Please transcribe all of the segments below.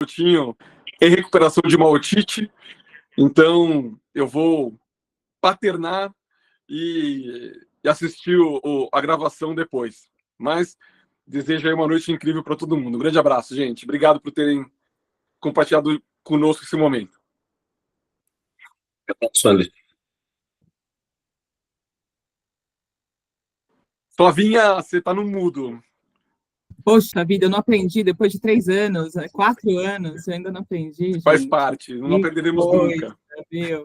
Coutinho em recuperação de uma otite, então eu vou paternar e assistir a gravação depois. Mas desejo aí uma noite incrível para todo mundo. Um grande abraço, gente. Obrigado por terem compartilhado conosco esse momento. Flavinha, você está no mudo. Poxa vida, eu não aprendi depois de 3 anos, 4 anos, eu ainda não aprendi, gente. Faz parte, não aprenderemos nunca. Meu.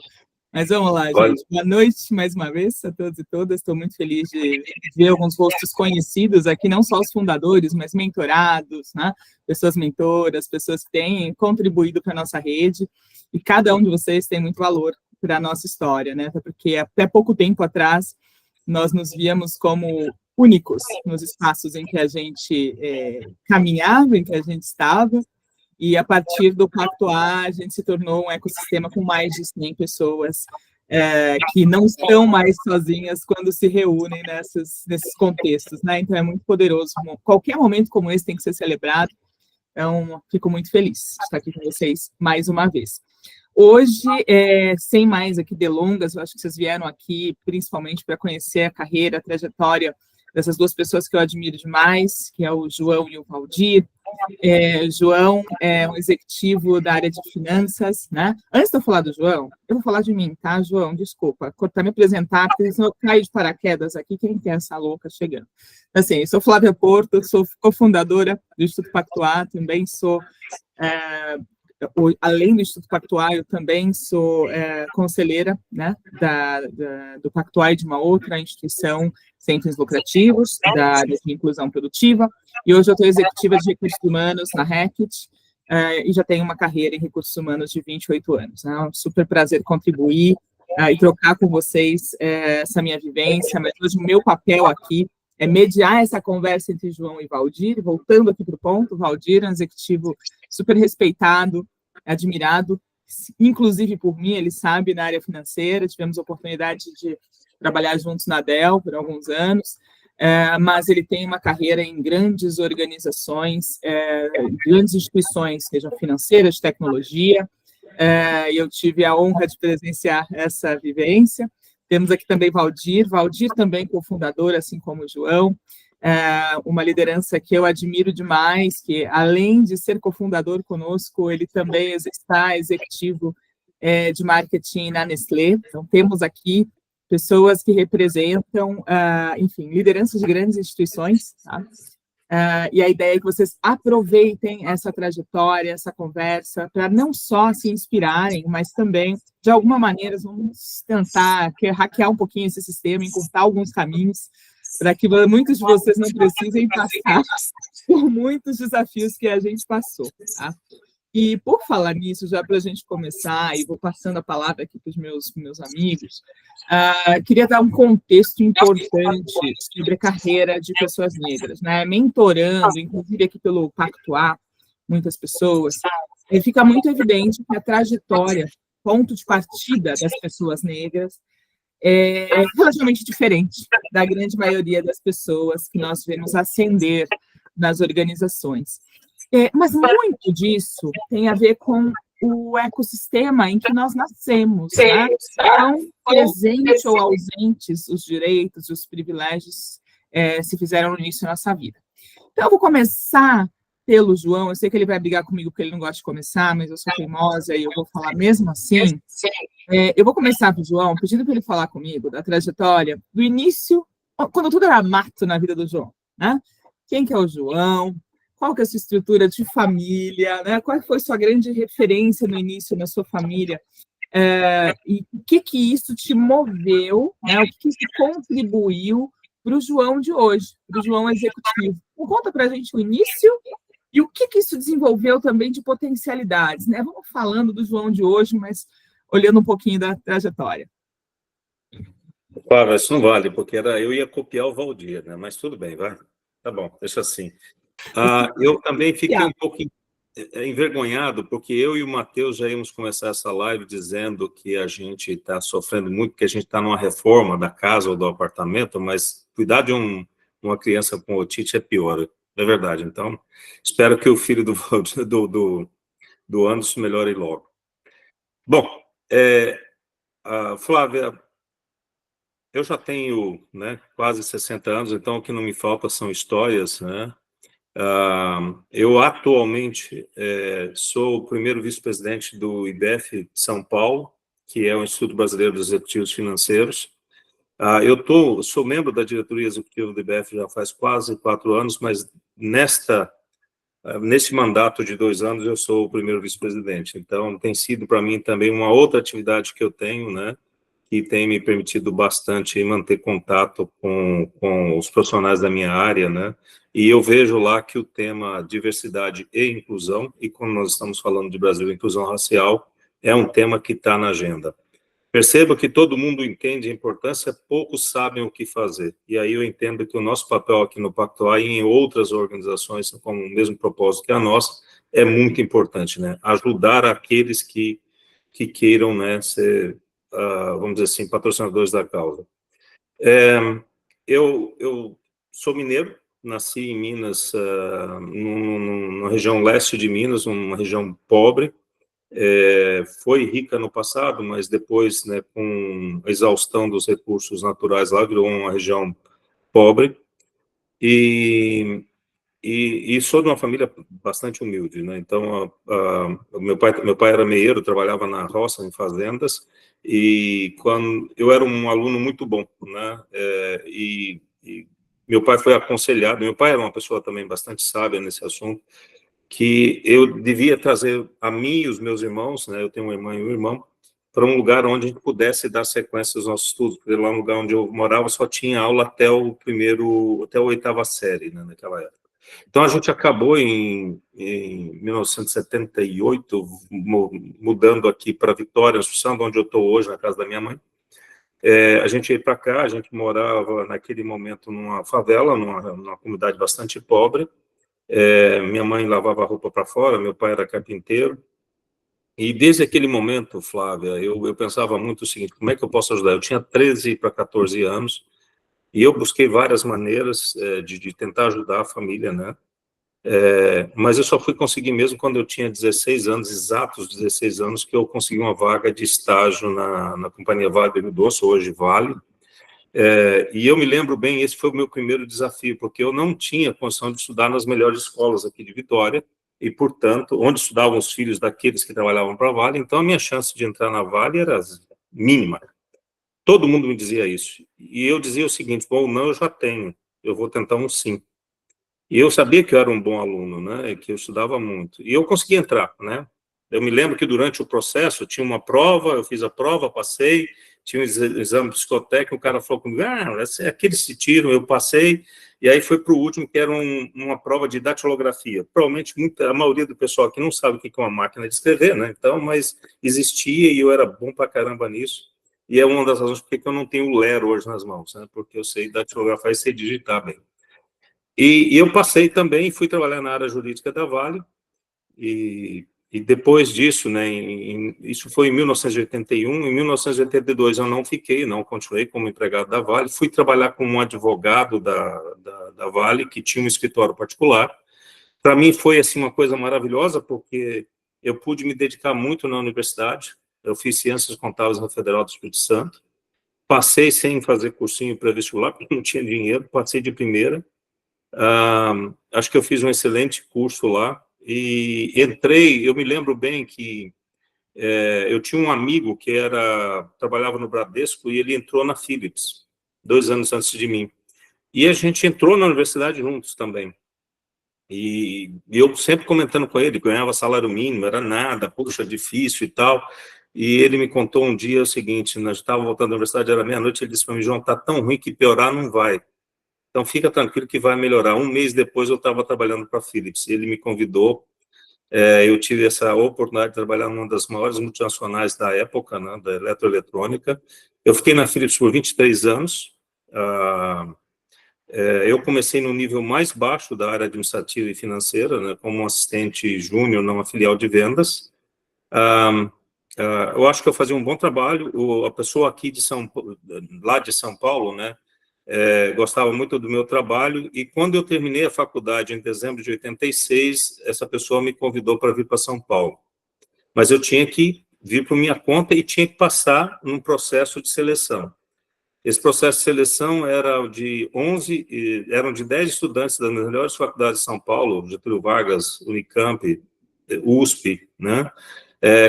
Mas vamos lá, gente. Boa noite mais uma vez a todos e todas. Estou muito feliz de ver alguns rostos conhecidos aqui, não só os fundadores, mas mentorados, né? Pessoas mentoras, pessoas que têm contribuído para a nossa rede. E cada um de vocês tem muito valor para a nossa história, né? Porque até pouco tempo atrás nós nos víamos como únicos nos espaços em que a gente caminhava, em que a gente estava, e a partir do Pacto A, a gente se tornou um ecossistema com mais de 100 pessoas que não estão mais sozinhas quando se reúnem nesses contextos, né? Então, é muito poderoso. Qualquer momento como esse tem que ser celebrado, então, fico muito feliz de estar aqui com vocês mais uma vez. Hoje, sem mais aqui delongas, eu acho que vocês vieram aqui principalmente para conhecer a carreira, a trajetória dessas duas pessoas que eu admiro demais, que é o João e o Valdir. João é um executivo da área de finanças, né? Antes de eu falar do João, eu vou falar de mim, tá, João? Desculpa, cortar me apresentar, porque senão eu caio de paraquedas aqui, quem quer essa louca chegando? Assim, eu sou Flávia Porto, sou cofundadora do Instituto Pacto A, também sou... além do Instituto Pacto A, eu também sou conselheira, né, do Pacto A e de uma outra instituição sem fins lucrativos, da área de inclusão produtiva, e hoje eu estou executiva de recursos humanos na Hackett, e já tenho uma carreira em recursos humanos de 28 anos. É um super prazer contribuir e trocar com vocês essa minha vivência, mas hoje o meu papel aqui é mediar essa conversa entre João e Valdir. Voltando aqui para o ponto, Valdir é um executivo super respeitado, admirado, inclusive por mim, ele sabe, na área financeira, tivemos a oportunidade de trabalhar juntos na Dell por alguns anos, mas ele tem uma carreira em grandes organizações, grandes instituições, sejam financeiras, de tecnologia, e eu tive a honra de presenciar essa vivência. Temos aqui também Valdir também cofundador, assim como o João, uma liderança que eu admiro demais, que além de ser cofundador conosco, ele também está executivo de marketing na Nestlé. Então, temos aqui pessoas que representam, enfim, lideranças de grandes instituições, tá? E a ideia é que vocês aproveitem essa trajetória, essa conversa, para não só se inspirarem, mas também, de alguma maneira, vamos tentar hackear um pouquinho esse sistema, encurtar alguns caminhos, para que muitos de vocês não precisem passar por muitos desafios que a gente passou, tá? E, por falar nisso, já para a gente começar, e vou passando a palavra aqui para os meus amigos, queria dar um contexto importante sobre a carreira de pessoas negras, né? Mentorando, inclusive aqui pelo Pacto A, muitas pessoas, e fica muito evidente que a trajetória, ponto de partida das pessoas negras, é relativamente diferente da grande maioria das pessoas que nós vemos ascender nas organizações. Mas muito disso tem a ver com o ecossistema em que nós nascemos, né? Então, presentes ou ausentes os direitos e os privilégios se fizeram no início da nossa vida. Então, eu vou começar pelo João. Eu sei que ele vai brigar comigo porque ele não gosta de começar, mas eu sou teimosa e eu vou falar mesmo assim. Eu vou começar com o João, pedindo para ele falar comigo da trajetória, do início, quando tudo era mato na vida do João, né? Quem que é o João? Qual que é a sua estrutura de família, né? Qual foi sua grande referência no início na sua família? E o que isso te moveu, né? O que isso contribuiu para o João de hoje, para o João executivo? Então, conta para a gente o início e o que isso desenvolveu também de potencialidades, né? Vamos falando do João de hoje, mas olhando um pouquinho da trajetória. Claro, isso não vale, porque eu ia copiar o Valdir, né? Mas tudo bem, vai. Tá bom, deixa assim. Eu também fiquei um pouco envergonhado, porque eu e o Matheus já íamos começar essa live dizendo que a gente está sofrendo muito, porque a gente está numa reforma da casa ou do apartamento, mas cuidar de uma criança com otite é pior, é verdade. Então, espero que o filho do do ano, isso melhore logo. Bom, Flávia, eu já tenho, né, quase 60 anos, então o que não me falta são histórias, né? Eu atualmente sou o primeiro vice-presidente do IBEF de São Paulo, que é o Instituto Brasileiro dos Executivos Financeiros. Sou membro da diretoria executiva do IBEF já faz quase 4 anos, mas nesse mandato de 2 anos eu sou o primeiro vice-presidente. Então, tem sido para mim também uma outra atividade que eu tenho, né, que tem me permitido bastante manter contato com os profissionais da minha área, né, e eu vejo lá que o tema diversidade e inclusão, e quando nós estamos falando de Brasil e inclusão racial, é um tema que está na agenda. Perceba que todo mundo entende a importância, poucos sabem o que fazer. E aí eu entendo que o nosso papel aqui no Pactuai e em outras organizações com o mesmo propósito que a nossa é muito importante, né? Ajudar aqueles que queiram, né, ser, vamos dizer assim, patrocinadores da causa. Eu sou mineiro, nasci em Minas, na região leste de Minas, uma região pobre. Foi rica no passado, mas depois, né, com a exaustão dos recursos naturais lá, virou uma região pobre, e sou de uma família bastante humilde, né? Então, meu pai era meieiro, trabalhava na roça, em fazendas, e quando eu era um aluno muito bom, né? E meu pai foi aconselhado, meu pai era uma pessoa também bastante sábia nesse assunto, que eu devia trazer a mim e os meus irmãos, né, eu tenho uma irmã e um irmão, para um lugar onde a gente pudesse dar sequência aos nossos estudos, porque lá no lugar onde eu morava só tinha aula até a 8ª série, né, naquela época. Então a gente acabou em 1978 mudando aqui para Vitória, onde eu estou hoje, na casa da minha mãe. A gente ia para cá, a gente morava naquele momento numa favela, numa comunidade bastante pobre. Minha mãe lavava roupa para fora, meu pai era carpinteiro, e desde aquele momento, Flávia, eu pensava muito o seguinte: como é que eu posso ajudar? Eu tinha 13 para 14 anos, e eu busquei várias maneiras de tentar ajudar a família, né? Mas eu só fui conseguir mesmo quando eu tinha 16 anos, exatos 16 anos, que eu consegui uma vaga de estágio na companhia Vale do Rio Doce, hoje Vale. E eu me lembro bem, esse foi o meu primeiro desafio, porque eu não tinha condição de estudar nas melhores escolas aqui de Vitória, e, portanto, onde estudavam os filhos daqueles que trabalhavam para a Vale, então a minha chance de entrar na Vale era mínima. Todo mundo me dizia isso. E eu dizia o seguinte: bom, não, eu já tenho, eu vou tentar um sim. E eu sabia que eu era um bom aluno, né, que eu estudava muito. E eu consegui entrar, né? Eu me lembro que durante o processo tinha uma prova, eu fiz a prova, passei, tinha um exame psicotécnico, o cara falou comigo: aqueles se tiram, eu passei, e aí foi para o último, que era uma prova de datilografia. Provavelmente a maioria do pessoal aqui não sabe o que é uma máquina de escrever, né? Então, mas existia e eu era bom pra caramba nisso. E é uma das razões porque eu não tenho o Lero hoje nas mãos, né? Porque eu sei datilografar e sei digitar bem. E eu passei também, fui trabalhar na área jurídica da Vale, e depois disso, né, isso foi em 1981, em 1982 eu não fiquei, não continuei como empregado da Vale, fui trabalhar como um advogado da Vale, que tinha um escritório particular. Para mim foi assim uma coisa maravilhosa, porque eu pude me dedicar muito na universidade, eu fiz Ciências Contábeis na Federal do Espírito Santo, passei sem fazer cursinho pré-vestibular, porque não tinha dinheiro, passei de primeira. Acho que eu fiz um excelente curso lá e entrei. Eu me lembro bem que eu tinha um amigo que trabalhava no Bradesco e ele entrou na Philips 2 anos antes de mim, e a gente entrou na universidade juntos também, e eu sempre comentando com ele, ganhava salário mínimo, era nada, puxa, difícil e tal. E ele me contou um dia o seguinte: nós estávamos voltando da universidade, era meia-noite, ele disse para mim: João, tá tão ruim que piorar não vai. Então, fica tranquilo que vai melhorar. Um mês depois, eu estava trabalhando para a Philips. Ele me convidou. Eu tive essa oportunidade de trabalhar numa das maiores multinacionais da época, né, da eletroeletrônica. Eu fiquei na Philips por 23 anos. Eu comecei no nível mais baixo da área administrativa e financeira, né, como um assistente júnior numa filial de vendas. Eu acho que eu fazia um bom trabalho. A pessoa aqui lá de São Paulo, né, gostava muito do meu trabalho, e quando eu terminei a faculdade em dezembro de 86, essa pessoa me convidou para vir para São Paulo. mas eu tinha que vir por minha conta e tinha que passar num processo de seleção. Esse processo de seleção eram de 10 estudantes das melhores faculdades de São Paulo, Getúlio Vargas, Unicamp, USP, né?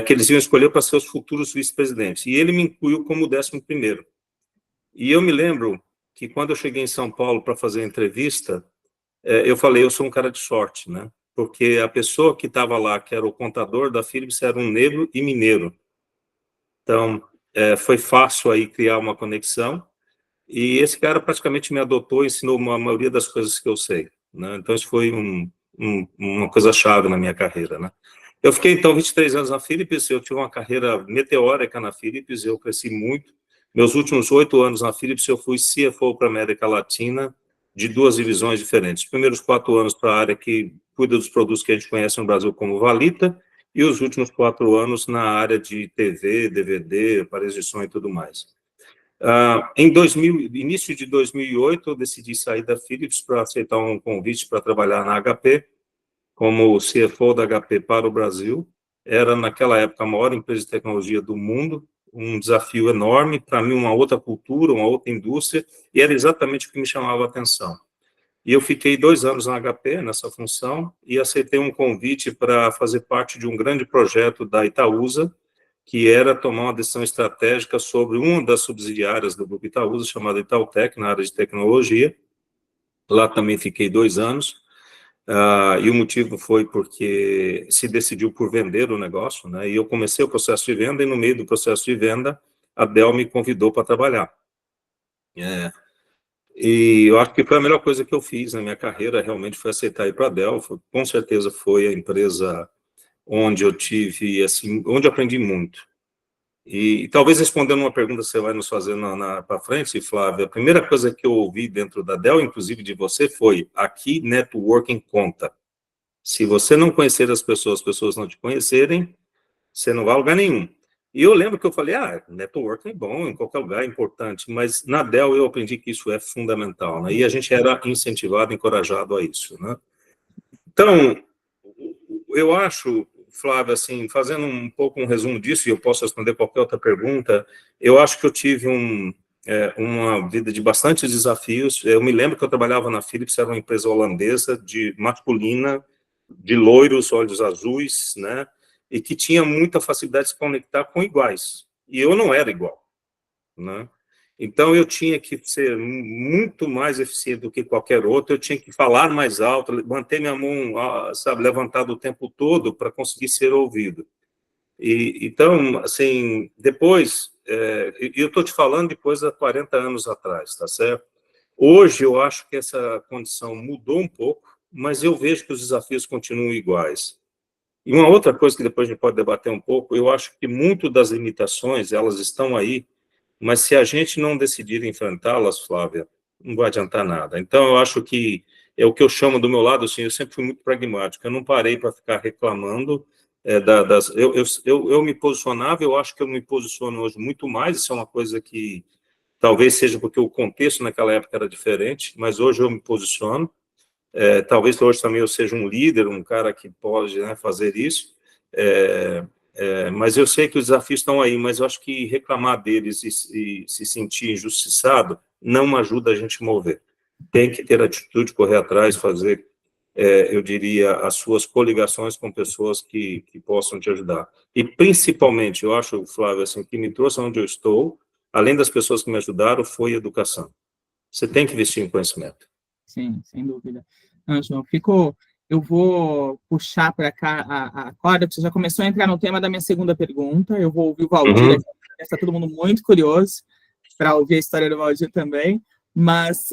Que eles iam escolher para ser os futuros vice-presidentes. E ele me incluiu como 11º. E eu me lembro que quando eu cheguei em São Paulo para fazer a entrevista, eu falei, eu sou um cara de sorte, né? Porque a pessoa que estava lá, que era o contador da Philips, era um negro e mineiro. Então, foi fácil aí criar uma conexão. E esse cara praticamente me adotou e ensinou a maioria das coisas que eu sei, né? Então, isso foi uma coisa chave na minha carreira, né? Eu fiquei, então, 23 anos na Philips, eu tive uma carreira meteórica na Philips, eu cresci muito. Meus últimos 8 anos na Philips, eu fui CFO para a América Latina, de 2 divisões diferentes. Os primeiros 4 anos para a área que cuida dos produtos que a gente conhece no Brasil como Valita, e os últimos 4 anos na área de TV, DVD, aparelhos de som e tudo mais. Início de 2008, eu decidi sair da Philips para aceitar um convite para trabalhar na HP, como CFO da HP para o Brasil. Era, naquela época, a maior empresa de tecnologia do mundo, um desafio enorme, para mim, uma outra cultura, uma outra indústria, e era exatamente o que me chamava a atenção. E eu fiquei 2 anos na HP, nessa função, e aceitei um convite para fazer parte de um grande projeto da Itaúsa, que era tomar uma decisão estratégica sobre uma das subsidiárias do Grupo Itaúsa, chamada Itautec, na área de tecnologia. Lá também fiquei 2 anos, e o motivo foi porque se decidiu por vender o negócio, né? E eu comecei o processo de venda, e no meio do processo de venda, a Dell me convidou para trabalhar. E eu acho que foi a melhor coisa que eu fiz na minha carreira, realmente, foi aceitar ir para a Dell. Com certeza foi a empresa onde eu tive, assim, onde eu aprendi muito. E talvez respondendo uma pergunta que você vai nos fazer para frente, Flávia, a primeira coisa que eu ouvi dentro da Dell, inclusive de você, foi: aqui networking conta. Se você não conhecer as pessoas não te conhecerem, você não vai a lugar nenhum. E eu lembro que eu falei, networking é bom, em qualquer lugar é importante, mas na Dell eu aprendi que isso é fundamental, né? E a gente era incentivado, encorajado a isso, né? Então, eu acho, Flávia, assim, fazendo um pouco um resumo disso, e eu posso responder qualquer outra pergunta, eu acho que eu tive uma vida de bastantes desafios. Eu me lembro que eu trabalhava na Philips, era uma empresa holandesa, masculina, de loiros, olhos azuis, né? E que tinha muita facilidade de se conectar com iguais. E eu não era igual, né? Então, eu tinha que ser muito mais eficiente do que qualquer outro, eu tinha que falar mais alto, manter minha mão, sabe, levantada o tempo todo para conseguir ser ouvido. Então, assim, depois, eu estou te falando depois de 40 anos atrás, tá certo? Hoje, eu acho que essa condição mudou um pouco, mas eu vejo que os desafios continuam iguais. E uma outra coisa que depois a gente pode debater um pouco, eu acho que muito das limitações, elas estão aí, mas se a gente não decidir enfrentá-las, Flávia, não vai adiantar nada. Então, eu acho que é o que eu chamo do meu lado, assim, eu sempre fui muito pragmático, eu não parei para ficar reclamando. Eu me posicionava, eu acho que eu me posiciono hoje muito mais, isso é uma coisa que talvez seja porque o contexto naquela época era diferente, mas hoje eu me posiciono. Talvez hoje também eu seja um líder, um cara que pode, né, fazer isso, mas eu sei que os desafios estão aí, mas eu acho que reclamar deles e se sentir injustiçado não ajuda a gente a mover. Tem que ter atitude, correr atrás, fazer, eu diria, as suas coligações com pessoas que possam te ajudar. E, principalmente, eu acho, Flávio, assim, que me trouxe onde eu estou, além das pessoas que me ajudaram, foi a educação. Você tem que investir em conhecimento. Sim, sem dúvida. Não, João, eu vou puxar para cá a corda, porque você já começou a entrar no tema da minha segunda pergunta. Eu vou ouvir o Valdir aqui, está todo mundo muito curioso para ouvir a história do Valdir também, mas,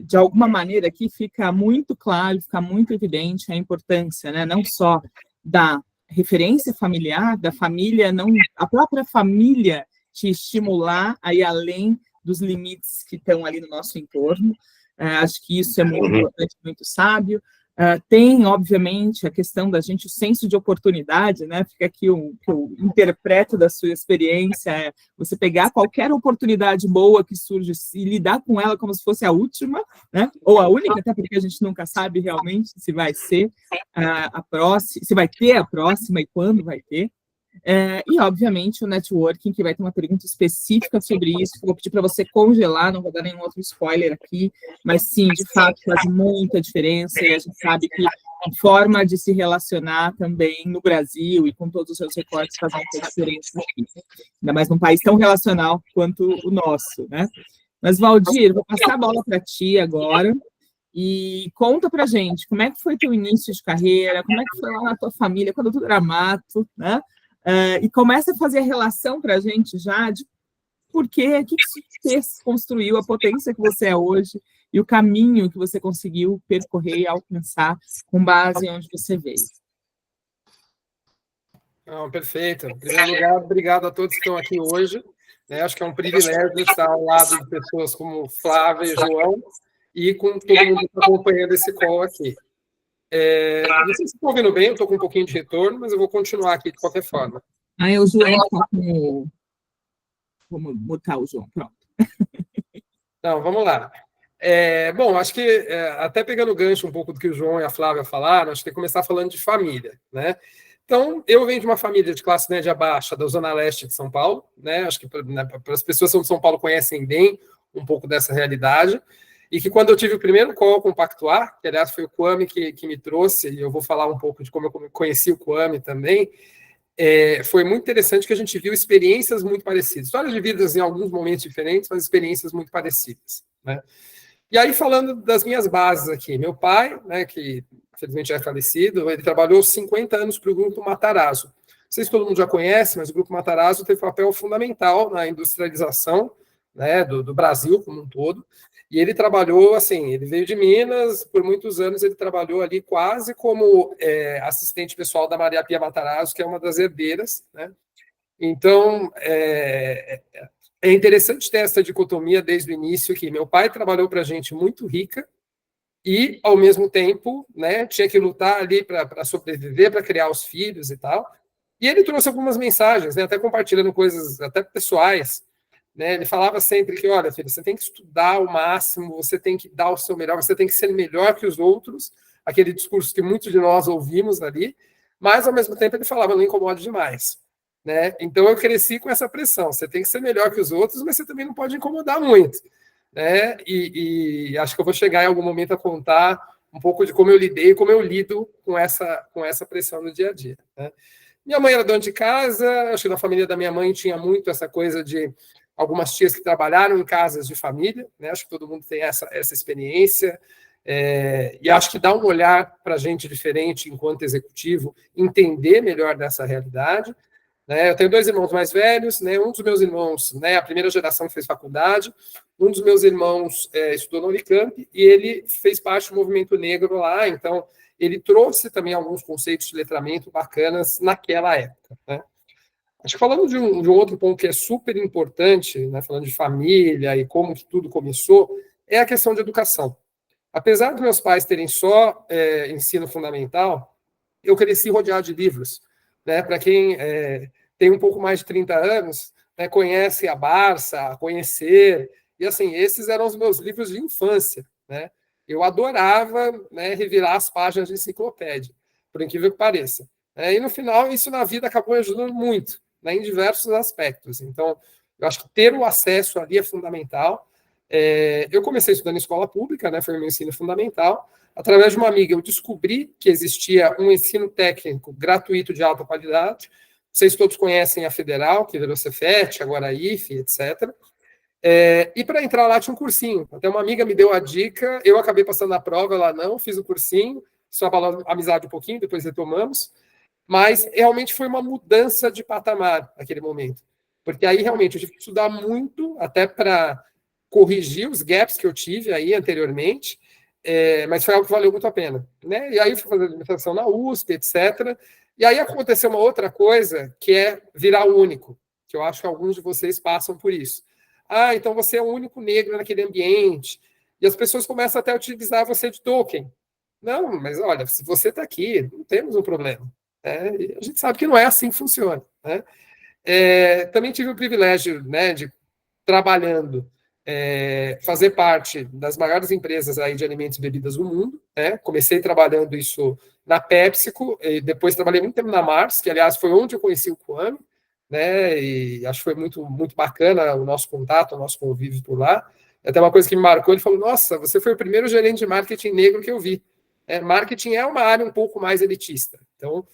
de alguma maneira, aqui fica muito claro, fica muito evidente a importância, né, não só da referência familiar, da família, a própria família te estimular a ir além dos limites que estão ali no nosso entorno. Acho que isso é muito importante, muito sábio. Tem, obviamente, a questão da gente, o senso de oportunidade, né? Fica aqui o que eu interpreto da sua experiência, você pegar qualquer oportunidade boa que surge e lidar com ela como se fosse a última, né? Ou a única, até porque a gente nunca sabe realmente se vai ser a próxima, se vai ter a próxima e quando vai ter. E, obviamente, o networking, que vai ter uma pergunta específica sobre isso. Vou pedir para você congelar, não vou dar nenhum outro spoiler aqui, mas sim, de fato, faz muita diferença, e a gente sabe que a forma de se relacionar também no Brasil e com todos os seus recortes faz muita diferença aqui. Ainda mais num país tão relacional quanto o nosso, né? Mas, Valdir, vou passar a bola para ti agora. E conta pra gente, como é que foi teu início de carreira, como é que foi lá na tua família, quando tudo era mato, né? E começa a fazer a relação pra gente já de por quê, o que isso fez, construiu a potência que você é hoje e o caminho que você conseguiu percorrer e alcançar com base em onde você veio. Não, perfeito. Em primeiro lugar, obrigado a todos que estão aqui hoje. Acho que é um privilégio estar ao lado de pessoas como Flávia e João, e com todo mundo que está acompanhando esse call aqui. Não sei se estão ouvindo bem, eu estou com um pouquinho de retorno, mas eu vou continuar aqui de qualquer forma. O João está com... Vamos mutar o João, pronto. Então, vamos lá. Bom, acho que, até pegando o gancho um pouco do que o João e a Flávia falaram, acho que tem que começar falando de família, né? Então, eu venho de uma família de classe média baixa da Zona Leste de São Paulo, né? Acho que para as pessoas que são de São Paulo conhecem bem um pouco dessa realidade. E que quando eu tive o primeiro call com o Pactuar, que aliás foi o Kwame que me trouxe, e eu vou falar um pouco de como eu conheci o Kwame também, foi muito interessante que a gente viu experiências muito parecidas. Histórias de vidas em alguns momentos diferentes, mas experiências muito parecidas, né? E aí, falando das minhas bases aqui, meu pai, né, que infelizmente já é falecido, ele trabalhou 50 anos para o Grupo Matarazzo. Não sei se todo mundo já conhece, mas o Grupo Matarazzo teve um papel fundamental na industrialização, né, do Brasil como um todo. E ele trabalhou, assim, ele veio de Minas, por muitos anos ele trabalhou ali quase como assistente pessoal da Maria Pia Matarazzo, que é uma das herdeiras, né? Então, é interessante ter essa dicotomia desde o início, que meu pai trabalhou para gente muito rica e, ao mesmo tempo, né, tinha que lutar ali para sobreviver, para criar os filhos e tal. E ele trouxe algumas mensagens, né, até compartilhando coisas até pessoais, né? Ele falava sempre que, olha, filho, você tem que estudar o máximo, você tem que dar o seu melhor, você tem que ser melhor que os outros, aquele discurso que muitos de nós ouvimos ali, mas, ao mesmo tempo, ele falava, não incomode demais, né? Então, eu cresci com essa pressão, você tem que ser melhor que os outros, mas você também não pode incomodar muito, né? E acho que eu vou chegar em algum momento a contar um pouco de como eu lidei, como eu lido com essa pressão no dia a dia, né? Minha mãe era dona de casa, acho que na família da minha mãe tinha muito essa coisa de algumas tias que trabalharam em casas de família, né? Acho que todo mundo tem essa experiência, e acho que dá um olhar para a gente diferente enquanto executivo, entender melhor dessa realidade, né? Eu tenho 2 irmãos mais velhos, né? Um dos meus irmãos, né, a primeira geração fez faculdade, um dos meus irmãos estudou na Unicamp e ele fez parte do movimento negro lá, então ele trouxe também alguns conceitos de letramento bacanas naquela época, né? Acho que falando de um outro ponto que é super importante, né, falando de família e como que tudo começou, é a questão de educação. Apesar dos meus pais terem só ensino fundamental, eu cresci rodeado de livros, né? Para quem tem um pouco mais de 30 anos, né, conhece a Barça, a Conhecer, e assim, esses eram os meus livros de infância, né? Eu adorava, né, revirar as páginas de enciclopédia, por incrível que pareça. E no final, isso na vida acabou ajudando muito, né, em diversos aspectos. Então, eu acho que ter o acesso ali é fundamental. Eu comecei estudando em escola pública, né, foi o meu ensino fundamental. Através de uma amiga, eu descobri que existia um ensino técnico gratuito de alta qualidade. Vocês todos conhecem a Federal, que virou Cefet, agora a IFE, etc. E para entrar lá tinha um cursinho. Até uma amiga me deu a dica, eu acabei passando na prova, ela não, fiz o cursinho, só abalou a amizade um pouquinho, depois retomamos. Mas realmente foi uma mudança de patamar naquele momento. Porque aí realmente eu tive que estudar muito, até para corrigir os gaps que eu tive aí anteriormente, mas foi algo que valeu muito a pena, né? E aí eu fui fazer administração na USP, etc. E aí aconteceu uma outra coisa, que é virar o único, que eu acho que alguns de vocês passam por isso. Ah, então você é o único negro naquele ambiente. E as pessoas começam até a utilizar você de token. Não, mas olha, se você está aqui, não temos um problema. A gente sabe que não é assim que funciona, né? Também tive o privilégio, né, de trabalhando fazer parte das maiores empresas aí de alimentos e bebidas do mundo, né? Comecei trabalhando isso na PepsiCo, e depois trabalhei muito tempo na Mars, que, aliás, foi onde eu conheci o Kwame, né? E acho que foi muito, muito bacana o nosso contato, o nosso convívio por lá. Até uma coisa que me marcou, ele falou, nossa, você foi o primeiro gerente de marketing negro que eu vi. Marketing é uma área um pouco mais elitista. Então,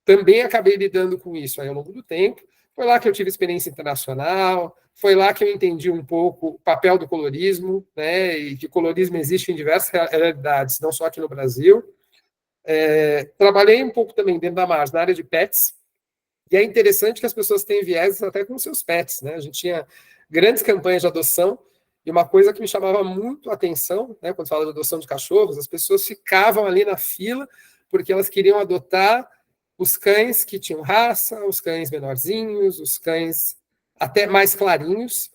também acabei lidando com isso aí ao longo do tempo. Foi lá que eu tive experiência internacional, foi lá que eu entendi um pouco o papel do colorismo, né, e que o colorismo existe em diversas realidades, não só aqui no Brasil. Trabalhei um pouco também dentro da Mars, na área de pets, e é interessante que as pessoas têm vieses até com seus pets, né? A gente tinha grandes campanhas de adoção, e uma coisa que me chamava muito a atenção, né, quando fala de adoção de cachorros, as pessoas ficavam ali na fila porque elas queriam adotar os cães que tinham raça, os cães menorzinhos, os cães até mais clarinhos.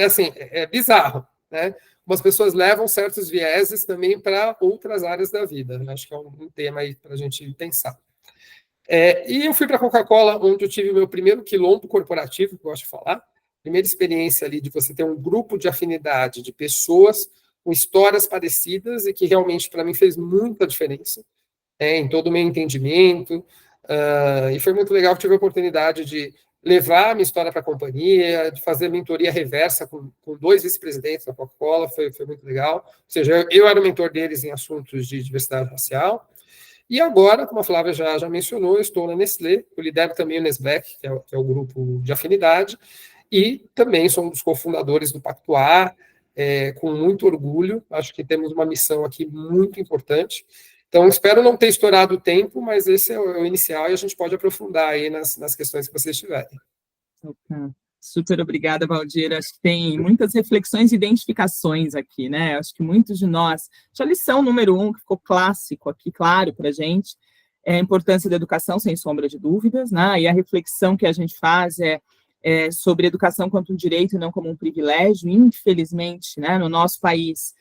Assim, é bizarro, né? As pessoas levam certos vieses também para outras áreas da vida. Né? Acho que é um tema aí para a gente pensar. E eu fui para a Coca-Cola, onde eu tive o meu primeiro quilombo corporativo, que eu gosto de falar. Primeira experiência ali de você ter um grupo de afinidade de pessoas com histórias parecidas e que realmente, para mim, fez muita diferença em todo o meu entendimento. E foi muito legal que tive a oportunidade de levar a minha história para a companhia, de fazer mentoria reversa com 2 vice-presidentes da Coca-Cola, foi muito legal. Ou seja, eu era o mentor deles em assuntos de diversidade racial. E agora, como a Flávia já mencionou, eu estou na Nestlé, eu lidero também o Nestlé, que é o grupo de afinidade, e também sou um dos cofundadores do Pacto A, com muito orgulho. Acho que temos uma missão aqui muito importante. Então, espero não ter estourado o tempo, mas esse é o inicial e a gente pode aprofundar aí nas questões que vocês tiverem. Super obrigada, Valdir. Acho que tem muitas reflexões e identificações aqui, né? Acho que muitos de nós... A lição número 1, que ficou clássico aqui, claro, para a gente, é a importância da educação, sem sombra de dúvidas, né? E a reflexão que a gente faz é sobre educação quanto um direito e não como um privilégio. Infelizmente, né, no nosso país,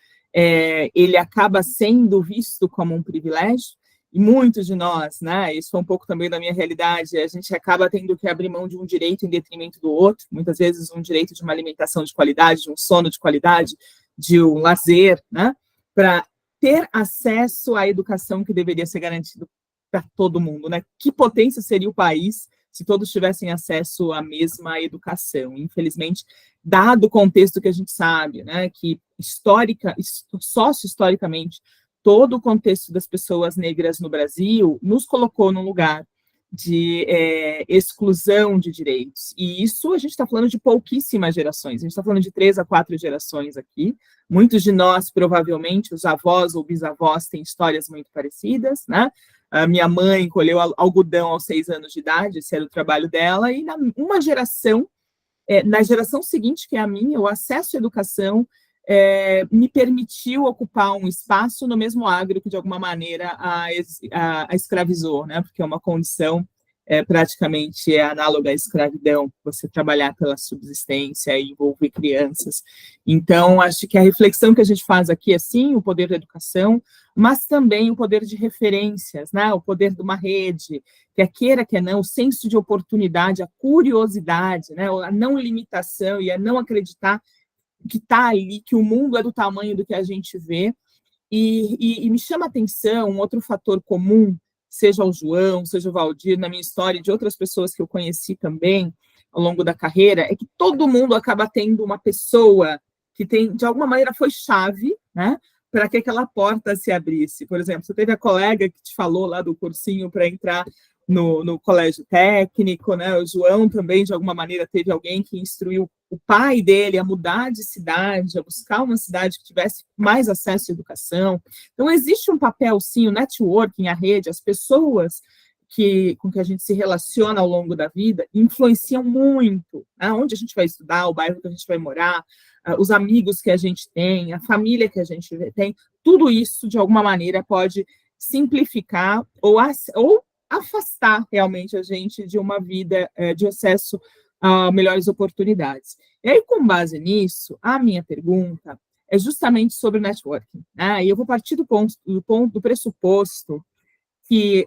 ele acaba sendo visto como um privilégio, e muitos de nós, né, isso foi um pouco também da minha realidade, a gente acaba tendo que abrir mão de um direito em detrimento do outro, muitas vezes um direito de uma alimentação de qualidade, de um sono de qualidade, de um lazer, né, para ter acesso à educação que deveria ser garantido para todo mundo, né? Que potência seria o país se todos tivessem acesso à mesma educação? Infelizmente, dado o contexto que a gente sabe, né, que sócio-historicamente, todo o contexto das pessoas negras no Brasil nos colocou num lugar de exclusão de direitos. E isso a gente está falando de pouquíssimas gerações, a gente está falando de 3 a 4 gerações aqui. Muitos de nós, provavelmente, os avós ou bisavós têm histórias muito parecidas, né? A minha mãe colheu algodão aos 6 anos de idade, esse era o trabalho dela, e na geração seguinte, que é a minha, o acesso à educação me permitiu ocupar um espaço no mesmo agro que, de alguma maneira, a escravizou, né? Porque é uma condição praticamente análoga à escravidão, você trabalhar pela subsistência e envolver crianças. Então, acho que a reflexão que a gente faz aqui é, sim, o poder da educação, mas também o poder de referências, né? O poder de uma rede, quer queira, quer não, o senso de oportunidade, a curiosidade, né? A não limitação e a não acreditar que está ali, que o mundo é do tamanho do que a gente vê. E me chama a atenção um outro fator comum, seja o João, seja o Valdir, na minha história, e de outras pessoas que eu conheci também ao longo da carreira, é que todo mundo acaba tendo uma pessoa que tem, de alguma maneira, foi chave, né, para que aquela porta se abrisse. Por exemplo, você teve a colega que te falou lá do cursinho para entrar no colégio técnico, né? O João também, de alguma maneira, teve alguém que instruiu o pai dele a mudar de cidade, a buscar uma cidade que tivesse mais acesso à educação. Então, existe um papel, sim, o networking, a rede, as pessoas com que a gente se relaciona ao longo da vida influenciam muito, né? Onde a gente vai estudar, o bairro que a gente vai morar, os amigos que a gente tem, a família que a gente tem, tudo isso, de alguma maneira, pode simplificar ou afastar realmente a gente de uma vida de acesso a melhores oportunidades. E aí, com base nisso, a minha pergunta é justamente sobre o networking, né? E eu vou partir do pressuposto que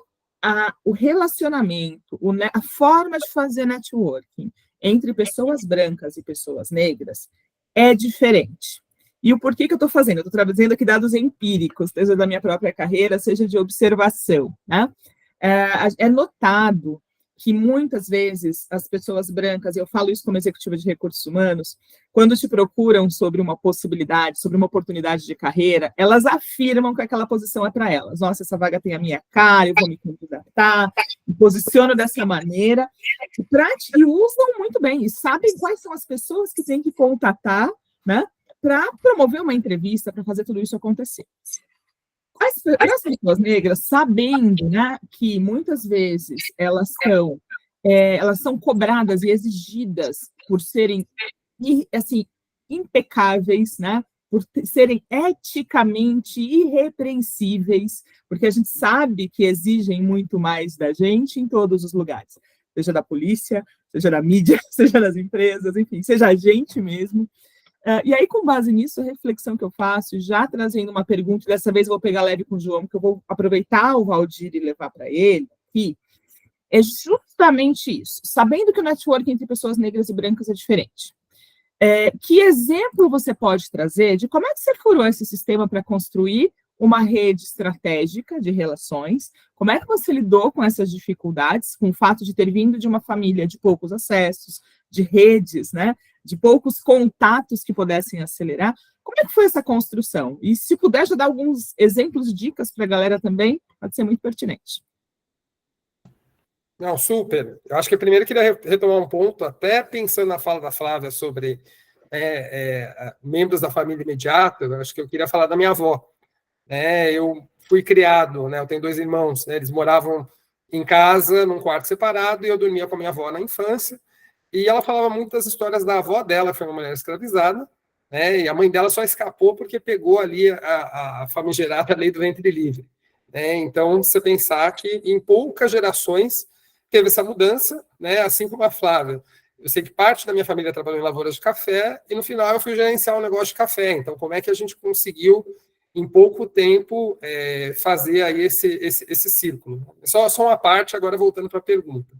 o relacionamento, a forma de fazer networking entre pessoas brancas e pessoas negras é diferente. E o porquê que eu estou fazendo? Eu estou trazendo aqui dados empíricos, seja da minha própria carreira, seja de observação, né? É notado que muitas vezes as pessoas brancas, e eu falo isso como executiva de recursos humanos, quando te procuram sobre uma possibilidade, sobre uma oportunidade de carreira, elas afirmam que aquela posição é para elas. Nossa, essa vaga tem a minha cara, eu vou me candidatar, me posiciono dessa maneira, e usam muito bem, e sabem quais são as pessoas que têm que contatar, né, para promover uma entrevista, para fazer tudo isso acontecer. As pessoas negras, sabendo, né, que muitas vezes elas são cobradas e exigidas por serem, assim, impecáveis, né, por serem eticamente irrepreensíveis, porque a gente sabe que exigem muito mais da gente em todos os lugares, seja da polícia, seja da mídia, seja das empresas, enfim, seja a gente mesmo. E aí, com base nisso, a reflexão que eu faço, já trazendo uma pergunta, dessa vez eu vou pegar leve com o João, que eu vou aproveitar o Valdir e levar para ele, que é justamente isso. Sabendo que o network entre pessoas negras e brancas é diferente, que exemplo você pode trazer de como é que você furou esse sistema para construir uma rede estratégica de relações? Como é que você lidou com essas dificuldades, com o fato de ter vindo de uma família de poucos acessos, de redes, né, de poucos contatos que pudessem acelerar? Como é que foi essa construção? E se puder já dar alguns exemplos, dicas para a galera também, pode ser muito pertinente. Não, super. Eu acho que primeiro eu queria retomar um ponto, até pensando na fala da Flávia sobre membros da família imediata, eu acho que eu queria falar da minha avó. Eu fui criado, né, eu tenho 2 irmãos, né, eles moravam em casa, num quarto separado, e eu dormia com a minha avó na infância, e ela falava muitas histórias da avó dela, que foi uma mulher escravizada, né, e a mãe dela só escapou porque pegou ali a famigerada lei do ventre livre. Então, você pensar que em poucas gerações teve essa mudança, né, assim como a Flávia. Eu sei que parte da minha família trabalhou em lavouras de café, e no final eu fui gerenciar um negócio de café. Então, como é que a gente conseguiu, em pouco tempo, fazer aí esse círculo? Só uma parte, agora voltando para a pergunta.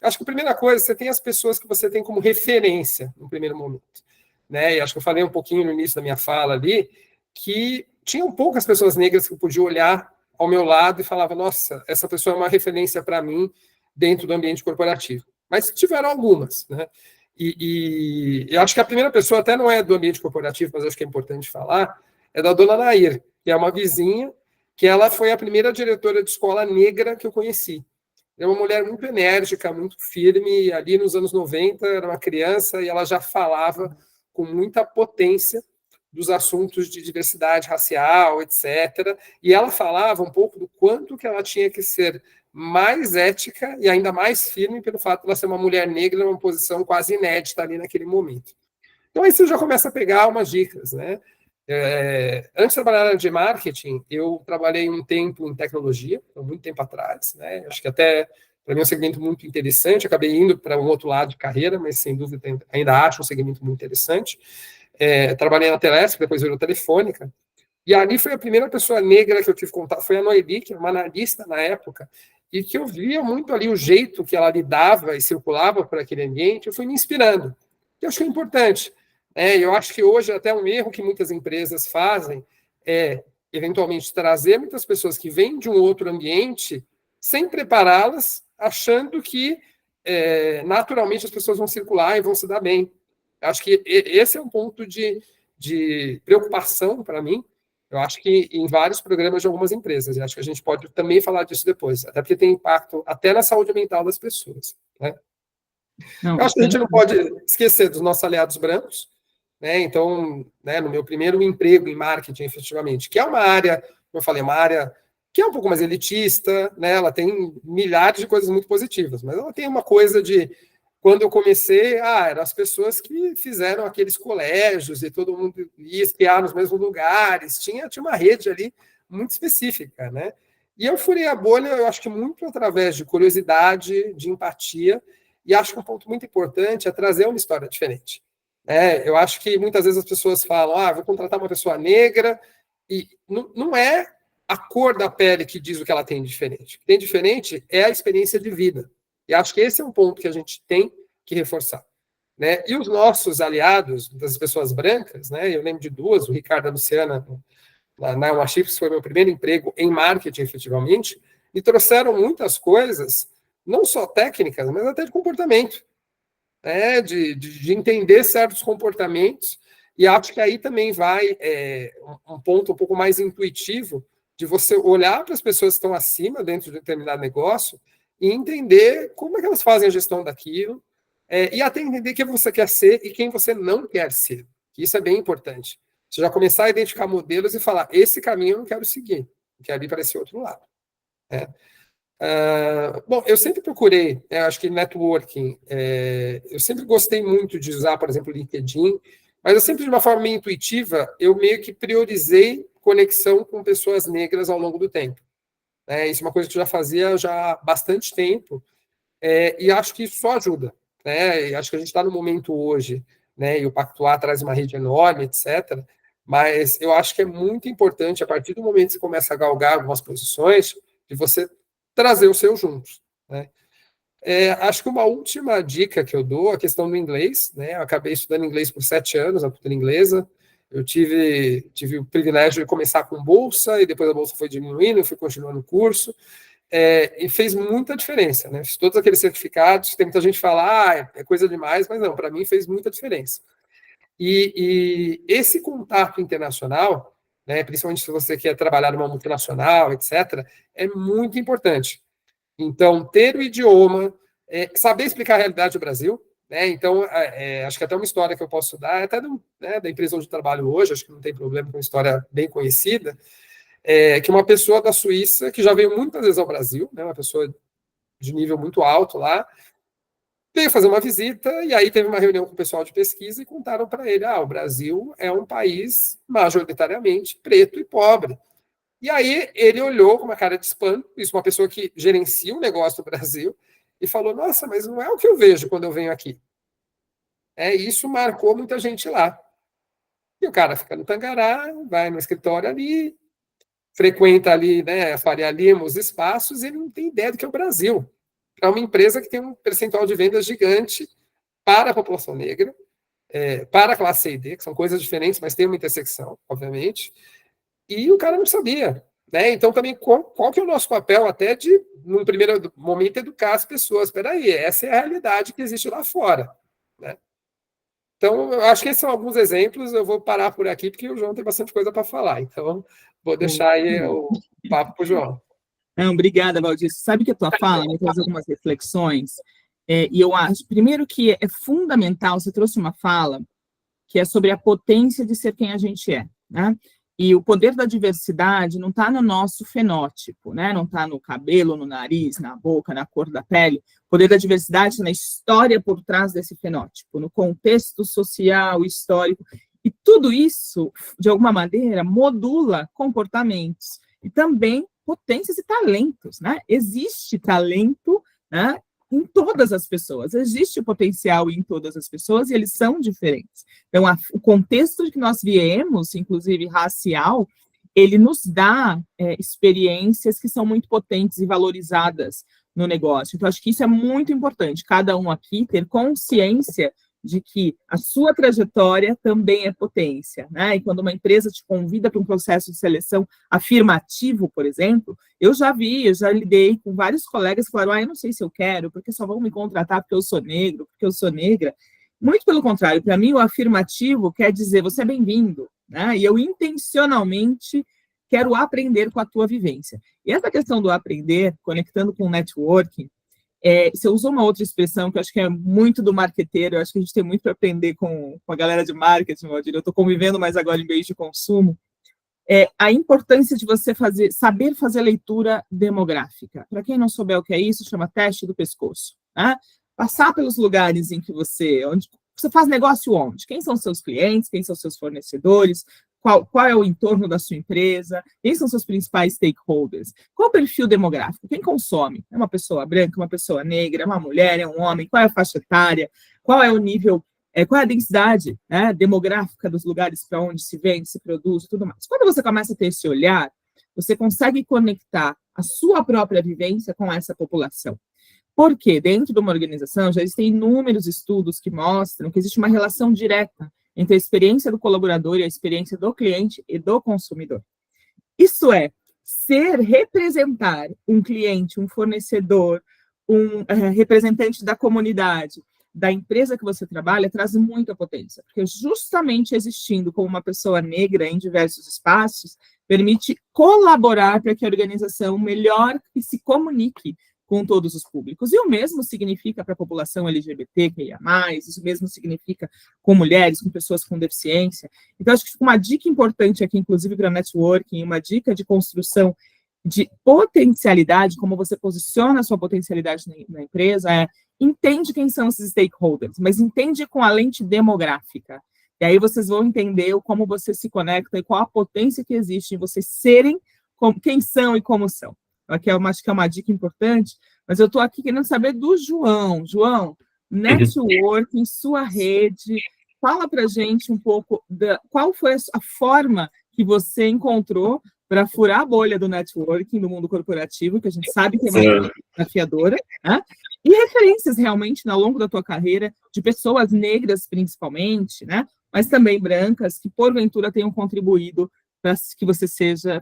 Acho que a primeira coisa, você tem as pessoas que você tem como referência no primeiro momento. E acho que eu falei um pouquinho no início da minha fala ali, que tinham poucas pessoas negras que eu podia olhar ao meu lado e falava, nossa, essa pessoa é uma referência para mim dentro do ambiente corporativo. Mas tiveram algumas, né? E eu acho que a primeira pessoa até não é do ambiente corporativo, mas acho que é importante falar, é da dona Nair, que é uma vizinha, que ela foi a primeira diretora de escola negra que eu conheci. É uma mulher muito enérgica, muito firme, ali nos anos 90, era uma criança e ela já falava com muita potência dos assuntos de diversidade racial, etc. E ela falava um pouco do quanto que ela tinha que ser mais ética e ainda mais firme pelo fato de ela ser uma mulher negra numa posição quase inédita ali naquele momento. Então aí você já começa a pegar umas dicas, né? Antes de trabalhar na área de marketing, eu trabalhei um tempo em tecnologia, muito tempo atrás, né? Acho que até para mim é um segmento muito interessante. Acabei indo para um outro lado de carreira, mas sem dúvida ainda acho um segmento muito interessante. Trabalhei na Telesp, depois virou Telefônica, e ali foi a primeira pessoa negra que eu tive contato, foi a Noeli, que era uma analista na época, e que eu via muito ali o jeito que ela lidava e circulava por aquele ambiente, eu fui me inspirando. Eu acho que é importante. Eu acho que hoje até um erro que muitas empresas fazem é, eventualmente, trazer muitas pessoas que vêm de um outro ambiente sem prepará-las, achando que naturalmente as pessoas vão circular e vão se dar bem. Acho que esse é um ponto de preocupação para mim. Eu acho que em vários programas de algumas empresas, e acho que a gente pode também falar disso depois, até porque tem impacto até na saúde mental das pessoas. Né? Não, eu acho que a gente não pode esquecer dos nossos aliados brancos. Então, no meu primeiro emprego em marketing, efetivamente, que é uma área, como eu falei, uma área que é um pouco mais elitista, ela tem milhares de coisas muito positivas, mas ela tem uma coisa de, quando eu comecei, eram as pessoas que fizeram aqueles colégios e todo mundo ia esquiar nos mesmos lugares, tinha uma rede ali muito específica, E eu furei a bolha, eu acho que muito através de curiosidade, de empatia, e acho que um ponto muito importante é trazer uma história diferente. Eu acho que muitas vezes as pessoas falam, vou contratar uma pessoa negra, e não é a cor da pele que diz o que ela tem de diferente. O que tem diferente é a experiência de vida. E acho que esse é um ponto que a gente tem que reforçar. né? E os nossos aliados, das pessoas brancas, né? Eu lembro de duas, o Ricardo e a Luciana, na Uma Chips, foi meu primeiro emprego em marketing, efetivamente, e trouxeram muitas coisas, não só técnicas, mas até de comportamento, né? De entender certos comportamentos, e acho que aí também vai um ponto um pouco mais intuitivo de você olhar para as pessoas que estão acima dentro de um determinado negócio e entender como é que elas fazem a gestão daquilo, e até entender quem você quer ser e quem você não quer ser. Isso é bem importante. Você já começar a identificar modelos e falar, esse caminho eu não quero seguir, eu quero ir para esse outro lado. Né? Bom, eu sempre procurei, acho que networking, eu sempre gostei muito de usar, por exemplo, o LinkedIn, mas eu sempre, de uma forma meio intuitiva, eu meio que priorizei conexão com pessoas negras ao longo do tempo. Isso é uma coisa que eu já fazia já há bastante tempo, e acho que isso só ajuda. Né? E acho que a gente está no momento hoje, né, e o Pactuar traz uma rede enorme, etc., mas eu acho que é muito importante, a partir do momento que você começa a galgar algumas posições, de você trazer o seu juntos. Né? Acho que uma última dica que eu dou, a questão do inglês, né? Eu acabei estudando inglês por 7 anos, na cultura inglesa, eu tive o privilégio de começar com bolsa, e depois a bolsa foi diminuindo, eu fui continuando o curso, e fez muita diferença, né? Fiz todos aqueles certificados, tem muita gente que fala, é coisa demais, mas não, para mim fez muita diferença. E esse contato internacional, né, principalmente se você quer trabalhar numa multinacional, etc., é muito importante. Então, ter o idioma, saber explicar a realidade do Brasil, né? Então, acho que até uma história que eu posso dar, até da empresa onde eu trabalho hoje, acho que não tem problema, com uma história bem conhecida, que uma pessoa da Suíça, que já veio muitas vezes ao Brasil, né, uma pessoa de nível muito alto lá, veio fazer uma visita, e aí teve uma reunião com o pessoal de pesquisa e contaram para ele, o Brasil é um país majoritariamente preto e pobre. E aí ele olhou com uma cara de espanto, isso uma pessoa que gerencia um negócio do Brasil, e falou, nossa, mas não é o que eu vejo quando eu venho aqui. Isso marcou muita gente lá. E o cara fica no Tangará, vai no escritório ali, frequenta ali, né, a Faria Lima, os espaços, e ele não tem ideia do que é o Brasil. É uma empresa que tem um percentual de vendas gigante para a população negra, para a classe C e D, que são coisas diferentes, mas tem uma intersecção, obviamente, e o cara não sabia. Né? Então, também, qual que é o nosso papel até de, num primeiro momento, educar as pessoas? Espera aí, essa é a realidade que existe lá fora. Né? Então, eu acho que esses são alguns exemplos, eu vou parar por aqui, porque o João tem bastante coisa para falar, então vou deixar aí o papo para o João. Não, obrigada, Valdir. Sabe que a tua fala me traz algumas reflexões, e eu acho, primeiro, que é fundamental, você trouxe uma fala que é sobre a potência de ser quem a gente é, né? E o poder da diversidade não está no nosso fenótipo, né? Não está no cabelo, no nariz, na boca, na cor da pele. O poder da diversidade está na história por trás desse fenótipo, no contexto social, histórico. E tudo isso, de alguma maneira, modula comportamentos e também potências e talentos, né? Existe talento, né, em todas as pessoas, existe potencial em todas as pessoas e eles são diferentes. Então, o contexto de que nós viemos, inclusive racial, ele nos dá experiências que são muito potentes e valorizadas no negócio. Então, acho que isso é muito importante, cada um aqui ter consciência de que a sua trajetória também é potência, né? E quando uma empresa te convida para um processo de seleção afirmativo, por exemplo, eu já lidei com vários colegas que falaram, eu não sei se eu quero, porque só vão me contratar porque eu sou negro, porque eu sou negra. Muito pelo contrário, para mim o afirmativo quer dizer, você é bem-vindo, né? E eu intencionalmente quero aprender com a tua vivência. E essa questão do aprender, conectando com o networking, você usou uma outra expressão que eu acho que é muito do marqueteiro, eu acho que a gente tem muito para aprender com a galera de marketing, Valdir, eu estou convivendo mais agora em meios de consumo, a importância de você saber fazer leitura demográfica. Para quem não souber o que é isso, chama teste do pescoço. Né? Passar pelos lugares em que você faz negócio onde? Quem são seus clientes, quem são seus fornecedores, qual é o entorno da sua empresa, quem são seus principais stakeholders, qual o perfil demográfico, quem consome, é uma pessoa branca, uma pessoa negra, é uma mulher, é um homem, qual é a faixa etária, qual é o nível, qual é a densidade, né, demográfica dos lugares para onde se vende, se produz e tudo mais. Quando você começa a ter esse olhar, você consegue conectar a sua própria vivência com essa população. Porque dentro de uma organização já existem inúmeros estudos que mostram que existe uma relação direta entre a experiência do colaborador e a experiência do cliente e do consumidor. Isso é, representar um cliente, um fornecedor, um representante da comunidade, da empresa que você trabalha, traz muita potência, porque justamente existindo como uma pessoa negra em diversos espaços, permite colaborar para que a organização melhor e se comunique com todos os públicos. E o mesmo significa para a população LGBTQIA+, isso mesmo significa com mulheres, com pessoas com deficiência. Então, acho que fica uma dica importante aqui, inclusive para networking, uma dica de construção de potencialidade, como você posiciona a sua potencialidade na empresa, entende quem são esses stakeholders, mas entende com a lente demográfica. E aí vocês vão entender como você se conecta e qual a potência que existe em vocês serem quem são e como são. Aqui acho que é uma dica importante, mas eu estou aqui querendo saber do João. João, networking, sua rede, fala para a gente um pouco qual foi a forma que você encontrou para furar a bolha do networking no mundo corporativo, que a gente sabe que é uma desafiadora, né? E referências realmente ao longo da tua carreira de pessoas negras principalmente, né? Mas também brancas que porventura tenham contribuído para que você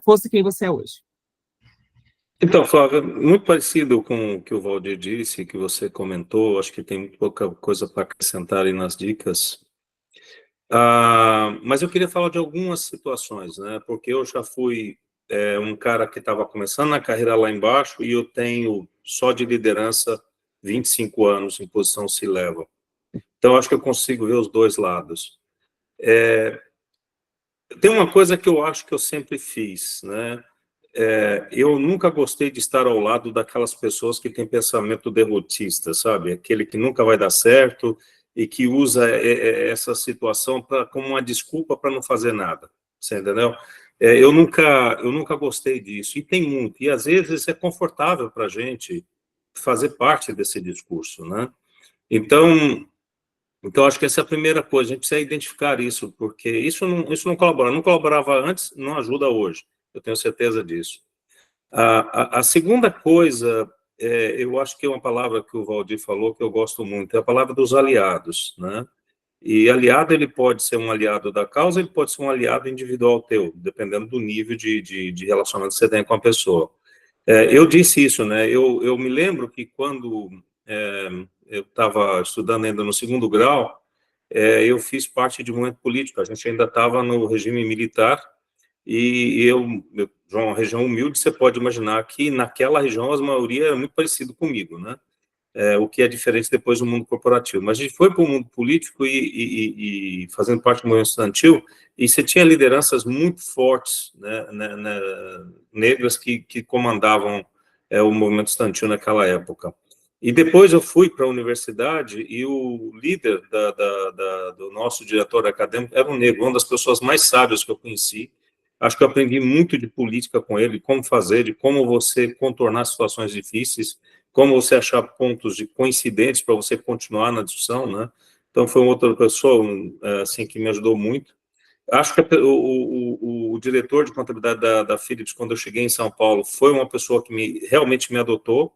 fosse quem você é hoje. Então, Flávia, muito parecido com o que o Valdir disse, que você comentou, acho que tem muito pouca coisa para acrescentar aí nas dicas. Mas eu queria falar de algumas situações, né? Porque eu já fui um cara que estava começando na carreira lá embaixo e eu tenho só de liderança 25 anos em posição C-level. Então, acho que eu consigo ver os dois lados. Tem uma coisa que eu acho que eu sempre fiz, né? Eu nunca gostei de estar ao lado daquelas pessoas que têm pensamento derrotista, sabe? Aquele que nunca vai dar certo e que usa essa situação como uma desculpa para não fazer nada, você entendeu? Eu nunca gostei disso, e tem muito, e às vezes é confortável para a gente fazer parte desse discurso, né? Então, acho que essa é a primeira coisa, a gente precisa identificar isso, porque isso não colabora, não colaborava antes, não ajuda hoje, eu tenho certeza disso. A segunda coisa, eu acho que é uma palavra que o Valdir falou que eu gosto muito, é a palavra dos aliados, né? E aliado, ele pode ser um aliado da causa, ele pode ser um aliado individual teu, dependendo do nível de relacionamento que você tem com a pessoa. Eu disse isso, né? Eu me lembro que quando eu estava estudando ainda no 2º grau, eu fiz parte de um movimento político, a gente ainda estava no regime militar, e João, uma região humilde, você pode imaginar que naquela região a maioria era muito parecido comigo, né? O que é diferente depois do mundo corporativo. Mas a gente foi para o mundo político e fazendo parte do movimento estudantil, e você tinha lideranças muito fortes, né, negras que comandavam o movimento estudantil naquela época. E depois eu fui para a universidade e o líder do nosso diretor acadêmico era um negro, uma das pessoas mais sábias que eu conheci. Acho que eu aprendi muito de política com ele, como fazer, de como você contornar situações difíceis, como você achar pontos de coincidentes para você continuar na discussão, né? Então, foi uma outra pessoa, assim, que me ajudou muito. Acho que o diretor de contabilidade da Philips, quando eu cheguei em São Paulo, foi uma pessoa que realmente me adotou,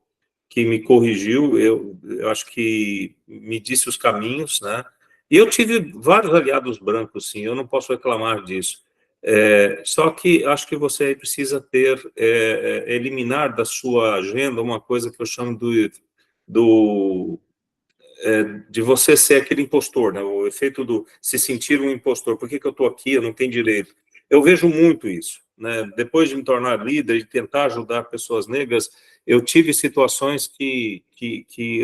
que me corrigiu, eu acho que me disse os caminhos, né? E eu tive vários aliados brancos, sim, eu não posso reclamar disso. Só que acho que você precisa eliminar da sua agenda uma coisa que eu chamo de você ser aquele impostor, né? O efeito do se sentir um impostor. Por que eu estou aqui? Eu não tenho direito. Eu vejo muito isso, né? Depois de me tornar líder, de tentar ajudar pessoas negras, eu tive situações que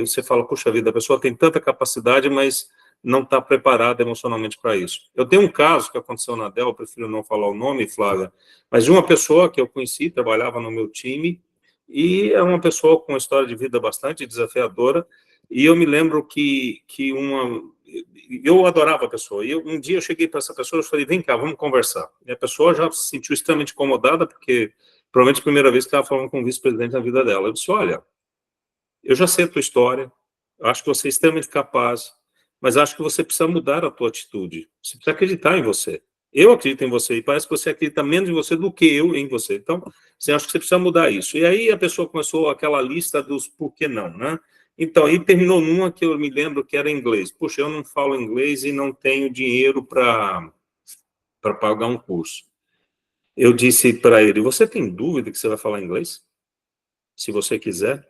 você fala, puxa vida, a pessoa tem tanta capacidade, mas não está preparada emocionalmente para isso. Eu tenho um caso que aconteceu na Dell, eu prefiro não falar o nome, Flávia, mas de uma pessoa que eu conheci, trabalhava no meu time, e é uma pessoa com uma história de vida bastante desafiadora, e eu me lembro eu adorava a pessoa, e um dia eu cheguei para essa pessoa e falei, vem cá, vamos conversar. E a pessoa já se sentiu extremamente incomodada, porque provavelmente a primeira vez que estava falando com um vice-presidente na vida dela. Eu disse, olha, eu já sei a tua história, acho que você é extremamente capaz, mas acho que você precisa mudar a tua atitude. Você precisa acreditar em você. Eu acredito em você, e parece que você acredita menos em você do que eu em você. Então, você acha que você precisa mudar isso. E aí a pessoa começou aquela lista dos por que não, né? Então, aí terminou numa que eu me lembro que era inglês. Puxa, eu não falo inglês e não tenho dinheiro para pagar um curso. Eu disse para ele, você tem dúvida que você vai falar inglês? Se você quiser.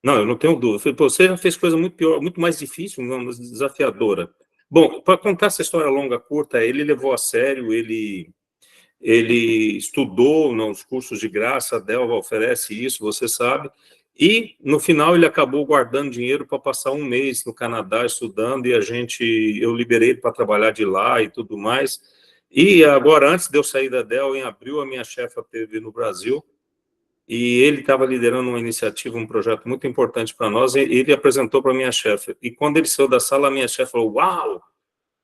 Não, eu não tenho dúvida. Eu falei, pô, você já fez coisa muito pior, muito mais difícil, mais desafiadora. Bom, para contar essa história longa, curta, ele levou a sério, ele estudou nos cursos de graça, a Delva oferece isso, você sabe, e no final ele acabou guardando dinheiro para passar um mês no Canadá estudando, e eu liberei ele para trabalhar de lá e tudo mais. E agora, antes de eu sair da Dell, em abril, a minha chefe esteve no Brasil, e ele estava liderando uma iniciativa, um projeto muito importante para nós, e ele apresentou para a minha chefe. E quando ele saiu da sala, a minha chefe falou, uau,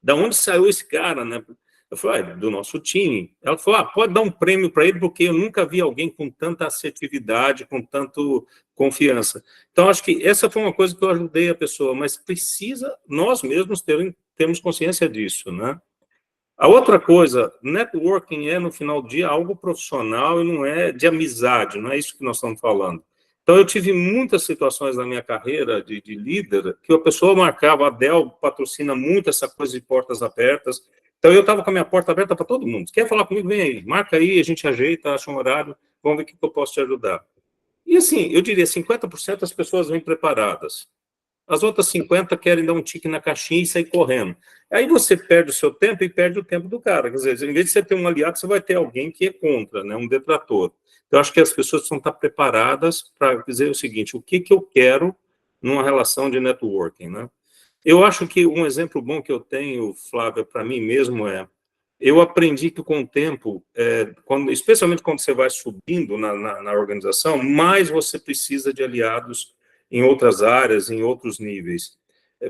da onde saiu esse cara, né? Eu falei, do nosso time. Ela falou, pode dar um prêmio para ele, porque eu nunca vi alguém com tanta assertividade, com tanto confiança. Então, acho que essa foi uma coisa que eu ajudei a pessoa, mas precisa nós mesmos termos consciência disso, né? A outra coisa, networking é, no final do dia, algo profissional e não é de amizade, não é isso que nós estamos falando. Então, eu tive muitas situações na minha carreira de líder que a pessoa marcava, a Dell patrocina muito essa coisa de portas abertas. Então, eu estava com a minha porta aberta para todo mundo. Quer falar comigo? Vem aí, marca aí, a gente ajeita, acha um horário, vamos ver o que eu posso te ajudar. E assim, eu diria, 50% das pessoas vêm preparadas. As outras 50 querem dar um tique na caixinha e sair correndo. Aí você perde o seu tempo e perde o tempo do cara. Quer dizer, em vez de você ter um aliado, você vai ter alguém que é contra, né? Um detrator. Então, acho que as pessoas precisam estar preparadas para dizer o seguinte, o que eu quero numa relação de networking, né? Eu acho que um exemplo bom que eu tenho, Flávia, para mim mesmo eu aprendi que com o tempo, especialmente quando você vai subindo na organização, mais você precisa de aliados em outras áreas, em outros níveis.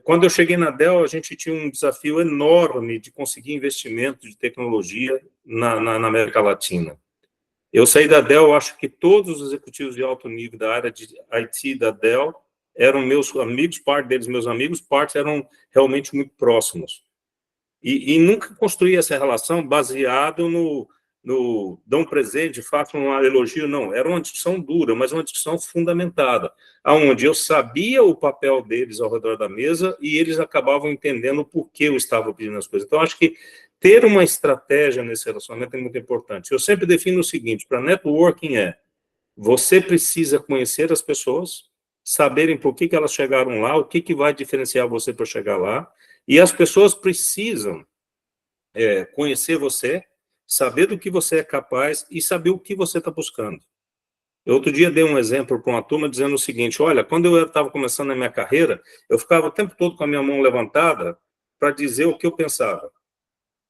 Quando eu cheguei na Dell, a gente tinha um desafio enorme de conseguir investimento de tecnologia na América Latina. Eu saí da Dell, acho que todos os executivos de alto nível da área de IT da Dell eram meus amigos, parte deles meus amigos, parte eram realmente muito próximos. E nunca construí essa relação baseado no dão um presente, façam um elogio, não. Era uma discussão dura, mas uma discussão fundamentada, onde eu sabia o papel deles ao redor da mesa e eles acabavam entendendo o porquê eu estava pedindo as coisas. Então, acho que ter uma estratégia nesse relacionamento é muito importante. Eu sempre defino o seguinte, para networking você precisa conhecer as pessoas, saberem por que elas chegaram lá, o que vai diferenciar você para chegar lá, e as pessoas precisam conhecer você, saber do que você é capaz e saber o que você está buscando. Eu, outro dia, dei um exemplo para uma turma dizendo o seguinte, olha, quando eu estava começando a minha carreira, eu ficava o tempo todo com a minha mão levantada para dizer o que eu pensava.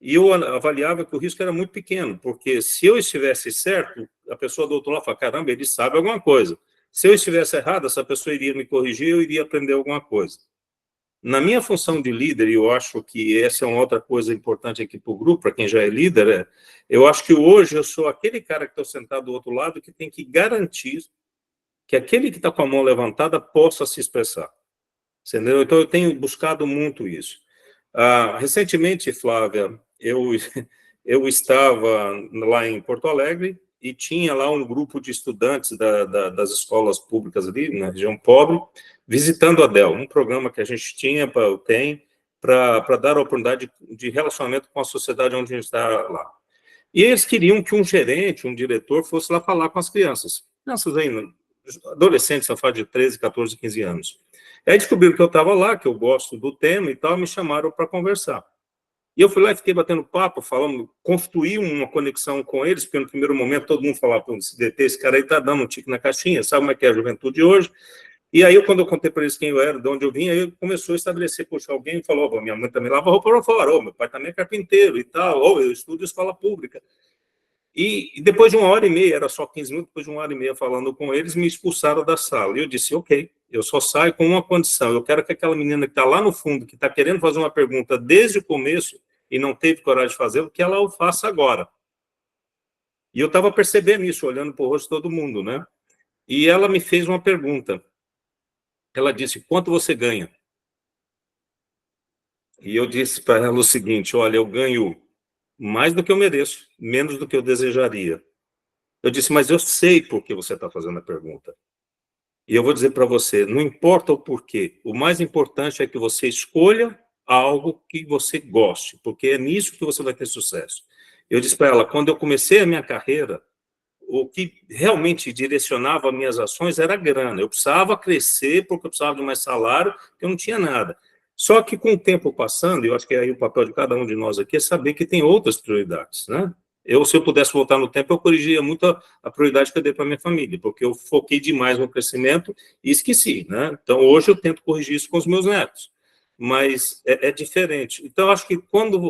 E eu avaliava que o risco era muito pequeno, porque se eu estivesse certo, a pessoa do outro lado fala, caramba, ele sabe alguma coisa. Se eu estivesse errado, essa pessoa iria me corrigir, eu iria aprender alguma coisa. Na minha função de líder, e eu acho que essa é uma outra coisa importante aqui para o grupo, para quem já é líder, eu acho que hoje eu sou aquele cara que está sentado do outro lado que tem que garantir que aquele que está com a mão levantada possa se expressar. Entendeu? Então, eu tenho buscado muito isso. Recentemente, Flávia, eu estava lá em Porto Alegre e tinha lá um grupo de estudantes das escolas públicas ali, na região pobre, visitando a Dell, um programa que a gente tem para dar a oportunidade de relacionamento com a sociedade onde a gente está lá. E eles queriam que um gerente, um diretor, fosse lá falar com as crianças. Crianças ainda, adolescentes, a faixa de 13, 14, 15 anos. Aí descobriram que eu estava lá, que eu gosto do tema e tal, me chamaram para conversar. E eu fui lá e fiquei batendo papo, falando, construí uma conexão com eles, porque no primeiro momento todo mundo falava, esse cara aí está dando um tique na caixinha, sabe como é que é a juventude hoje? E aí, quando eu contei para eles quem eu era, de onde eu vinha, aí começou a estabelecer, puxa, alguém falou, minha mãe também lava roupa para fora, meu pai também é carpinteiro e tal, eu estudo escola pública. E depois de 1h30, era só 15 minutos, depois de 1h30 falando com eles, me expulsaram da sala. E eu disse, ok, eu só saio com uma condição, eu quero que aquela menina que está lá no fundo, que está querendo fazer uma pergunta desde o começo e não teve coragem de fazer, que ela o faça agora. E eu estava percebendo isso, olhando para o rosto de todo mundo, né? E ela me fez uma pergunta. Ela disse, quanto você ganha? E eu disse para ela o seguinte, olha, eu ganho mais do que eu mereço, menos do que eu desejaria. Eu disse, mas eu sei por que você está fazendo a pergunta. E eu vou dizer para você, não importa o porquê, o mais importante é que você escolha algo que você goste, porque é nisso que você vai ter sucesso. Eu disse para ela, quando eu comecei a minha carreira, o que realmente direcionava minhas ações era a grana. Eu precisava crescer porque eu precisava de mais salário, porque eu não tinha nada. Só que com o tempo passando, eu acho que aí o papel de cada um de nós aqui é saber que tem outras prioridades, né? Se eu pudesse voltar no tempo, eu corrigiria muito a prioridade que eu dei para minha família, porque eu foquei demais no crescimento e esqueci, né? Então, hoje eu tento corrigir isso com os meus netos, mas é diferente. Então, eu acho que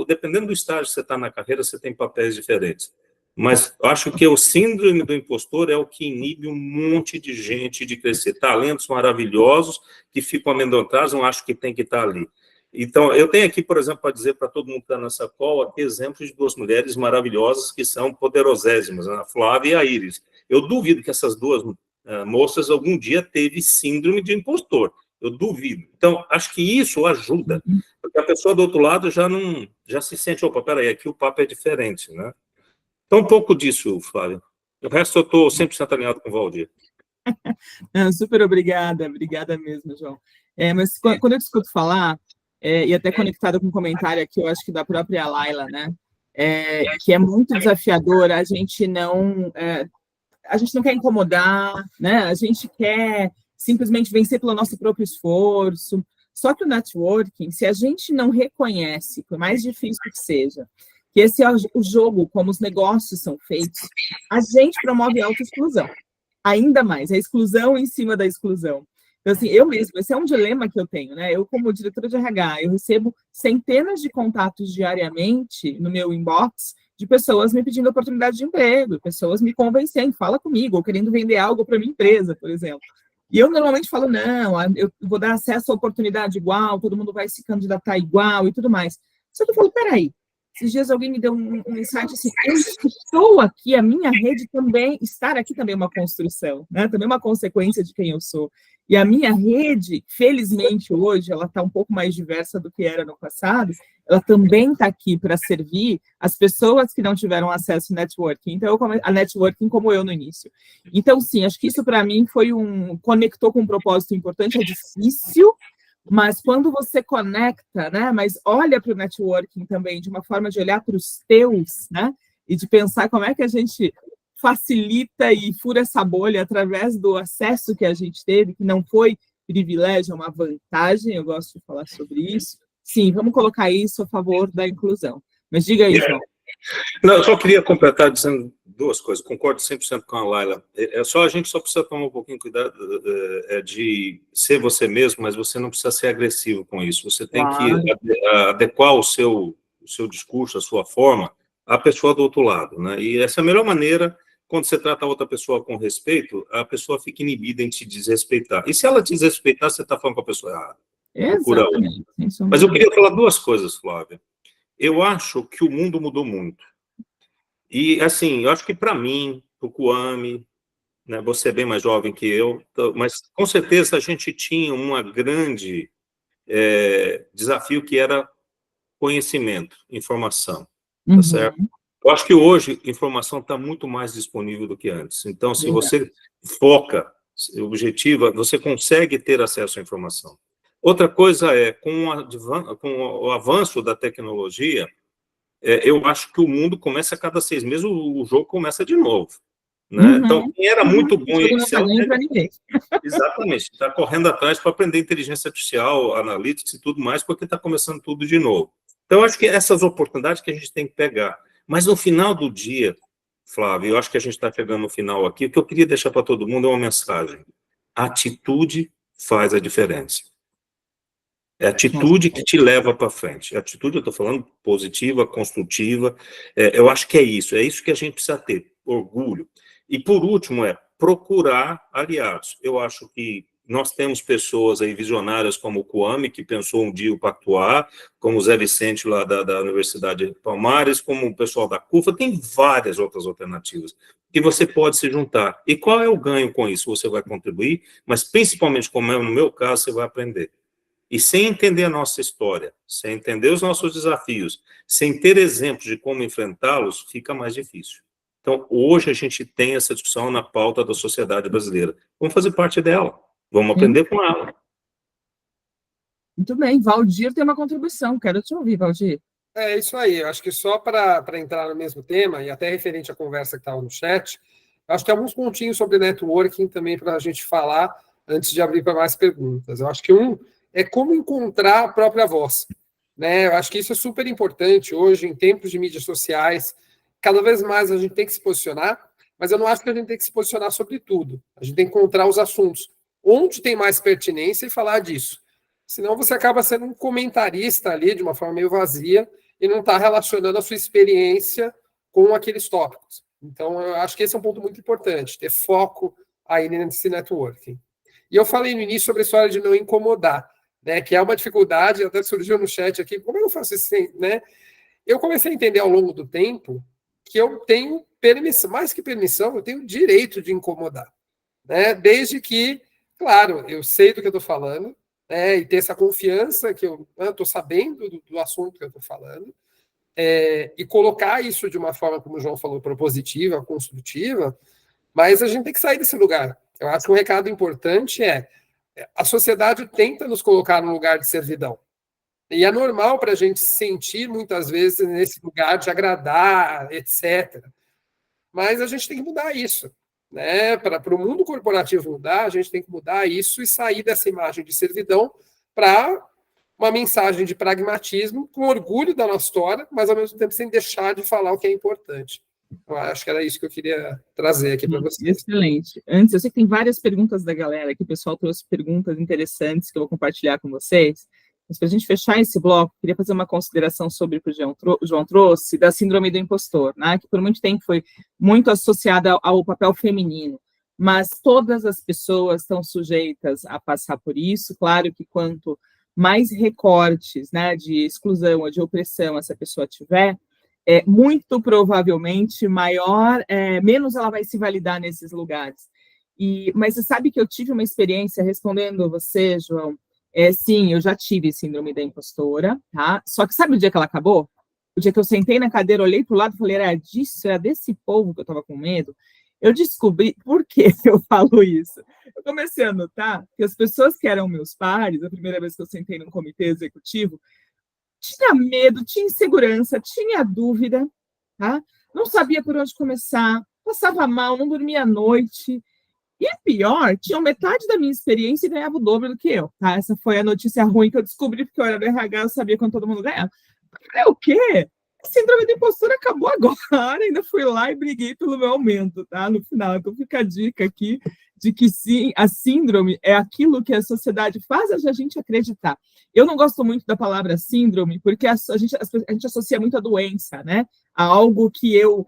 dependendo do estágio que você está na carreira, você tem papéis diferentes. Mas acho que o síndrome do impostor é o que inibe um monte de gente de crescer. Talentos maravilhosos que ficam amedrontados, não acho que tem que estar ali. Então, eu tenho aqui, por exemplo, para dizer para todo mundo que está nessa call, aqui exemplos de duas mulheres maravilhosas que são poderosésimas, a Flávia e a Iris. Eu duvido que essas duas moças algum dia teve síndrome de impostor. Eu duvido. Então, acho que isso ajuda, porque a pessoa do outro lado já se sente, opa, peraí, aqui o papo é diferente, né? Então, um pouco disso, Flávia. O resto eu estou 100% alinhado com o Valdir. Não, super obrigada mesmo, João. Mas quando eu te escuto falar, e até conectado com um comentário aqui, eu acho que da própria Laila, né, que é muito desafiador, a gente não quer incomodar, né, a gente quer simplesmente vencer pelo nosso próprio esforço. Só que o networking, se a gente não reconhece, por mais difícil que seja, que esse é o jogo, como os negócios são feitos, a gente promove a autoexclusão. Ainda mais, a exclusão em cima da exclusão. Então, assim, eu mesmo, esse é um dilema que eu tenho, né? Eu, como diretora de RH, eu recebo centenas de contatos diariamente no meu inbox de pessoas me pedindo oportunidade de emprego, pessoas me convencendo, fala comigo, ou querendo vender algo para minha empresa, por exemplo. E eu normalmente falo, não, eu vou dar acesso à oportunidade igual, todo mundo vai se candidatar igual e tudo mais. Só que eu falo, peraí, esses dias alguém me deu um insight assim, eu estou aqui, a minha rede também, estar aqui também é uma construção, né? Também é uma consequência de quem eu sou. E a minha rede, felizmente hoje, ela está um pouco mais diversa do que era no passado, ela também está aqui para servir as pessoas que não tiveram acesso ao networking. Então, a networking como eu no início. Então, sim, acho que isso para mim conectou com um propósito importante, é difícil, mas quando você conecta, né, mas olha para o networking também, de uma forma de olhar para os teus, né, e de pensar como é que a gente facilita e fura essa bolha através do acesso que a gente teve, que não foi privilégio, é uma vantagem, eu gosto de falar sobre isso. Sim, vamos colocar isso a favor da inclusão. Mas diga aí, João. Não, eu só queria completar dizendo duas coisas. Concordo 100% com a Laila. A gente só precisa tomar um pouquinho cuidado de ser você mesmo, mas você não precisa ser agressivo com isso. Você tem que adequar o seu discurso, a sua forma, à pessoa do outro lado, né? E essa é a melhor maneira, quando você trata a outra pessoa com respeito, a pessoa fica inibida em te desrespeitar. E se ela te desrespeitar, você está falando com a pessoa errada. Exatamente. Mas eu queria falar duas coisas, Flávia. Eu acho que o mundo mudou muito. E, assim, eu acho que para mim, para o Kwame, né, você é bem mais jovem que eu, mas com certeza a gente tinha uma grande desafio que era conhecimento, informação, tá certo? Eu acho que hoje a informação está muito mais disponível do que antes. Então, se você foca, objetiva, você consegue ter acesso à informação. Outra coisa com o avanço da tecnologia, eu acho que o mundo começa a cada 6 meses, o jogo começa de novo. Né? Então, quem era muito bom em Excel... Exatamente, está correndo atrás para aprender inteligência artificial, analytics e tudo mais, porque está começando tudo de novo. Então, eu acho que essas oportunidades que a gente tem que pegar. Mas no final do dia, Flávio, eu acho que a gente está chegando no final aqui, o que eu queria deixar para todo mundo é uma mensagem. A atitude faz a diferença. É a atitude que te leva para frente. A atitude, eu estou falando, positiva, construtiva. Eu acho que é isso que a gente precisa ter, orgulho. E, por último, procurar aliados. Eu acho que nós temos pessoas aí visionárias como o Kwame, que pensou um dia o Pactuar, como o Zé Vicente lá da Universidade de Palmares, como o pessoal da CUFA, tem várias outras alternativas que você pode se juntar. E qual é o ganho com isso? Você vai contribuir, mas principalmente, como é no meu caso, você vai aprender. E sem entender a nossa história, sem entender os nossos desafios, sem ter exemplos de como enfrentá-los, fica mais difícil. Então, hoje a gente tem essa discussão na pauta da sociedade brasileira. Vamos fazer parte dela. Vamos aprender com ela. Muito bem, Valdir tem uma contribuição, quero te ouvir, Valdir. É isso aí, eu acho que só para entrar no mesmo tema, e até referente à conversa que estava no chat, eu acho que tem alguns pontinhos sobre networking também para a gente falar antes de abrir para mais perguntas. Eu acho que um é como encontrar a própria voz. Né? Eu acho que isso é super importante hoje, em tempos de mídias sociais. Cada vez mais a gente tem que se posicionar, mas eu não acho que a gente tem que se posicionar sobre tudo. A gente tem que encontrar os assuntos onde tem mais pertinência e falar disso. Senão você acaba sendo um comentarista ali de uma forma meio vazia e não está relacionando a sua experiência com aqueles tópicos. Então, eu acho que esse é um ponto muito importante, ter foco aí nesse networking. E eu falei no início sobre a história de não incomodar, né, que é uma dificuldade, até surgiu no chat aqui, como eu faço isso, né? Eu comecei a entender ao longo do tempo que eu tenho permissão, mais que permissão, eu tenho direito de incomodar, né? Desde que, claro, eu sei do que eu estou falando, né, e ter essa confiança que eu estou sabendo do assunto que eu estou falando, e colocar isso de uma forma, como o João falou, propositiva, construtiva, mas a gente tem que sair desse lugar. Eu acho que um recado importante a sociedade tenta nos colocar num lugar de servidão. E é normal para a gente se sentir, muitas vezes, nesse lugar de agradar, etc. Mas a gente tem que mudar isso. Né? Para o mundo corporativo mudar, a gente tem que mudar isso e sair dessa imagem de servidão para uma mensagem de pragmatismo, com orgulho da nossa história, mas ao mesmo tempo sem deixar de falar o que é importante. Eu acho que era isso que eu queria trazer aqui para vocês. Excelente. Antes, eu sei que tem várias perguntas da galera, que o pessoal trouxe perguntas interessantes que eu vou compartilhar com vocês. Mas para a gente fechar esse bloco, queria fazer uma consideração sobre o que o João trouxe, da síndrome do impostor, né, que por muito tempo foi muito associada ao papel feminino, mas todas as pessoas estão sujeitas a passar por isso. Claro que quanto mais recortes, né, de exclusão ou de opressão essa pessoa tiver, muito provavelmente menos ela vai se validar nesses lugares. Mas você sabe que eu tive uma experiência, respondendo você, João, sim, eu já tive síndrome da impostora, tá? Só que sabe o dia que ela acabou? O dia que eu sentei na cadeira, olhei para o lado e falei, era desse povo que eu estava com medo. Eu descobri por que eu falo isso. Eu comecei a notar que as pessoas que eram meus pares, a primeira vez que eu sentei num comitê executivo, tinha medo, tinha insegurança, tinha dúvida, tá? Não sabia por onde começar, passava mal, não dormia à noite. E pior, tinha metade da minha experiência e ganhava o dobro do que eu, tá? Essa foi a notícia ruim que eu descobri, porque eu era do RH, eu sabia quando todo mundo ganhava. O quê? A síndrome da impostora acabou agora, ainda fui lá e briguei pelo meu aumento, tá? No final, então fica a dica aqui de que sim, a síndrome é aquilo que a sociedade faz a gente acreditar. Eu não gosto muito da palavra síndrome, porque a gente associa muito a doença, né? A algo que eu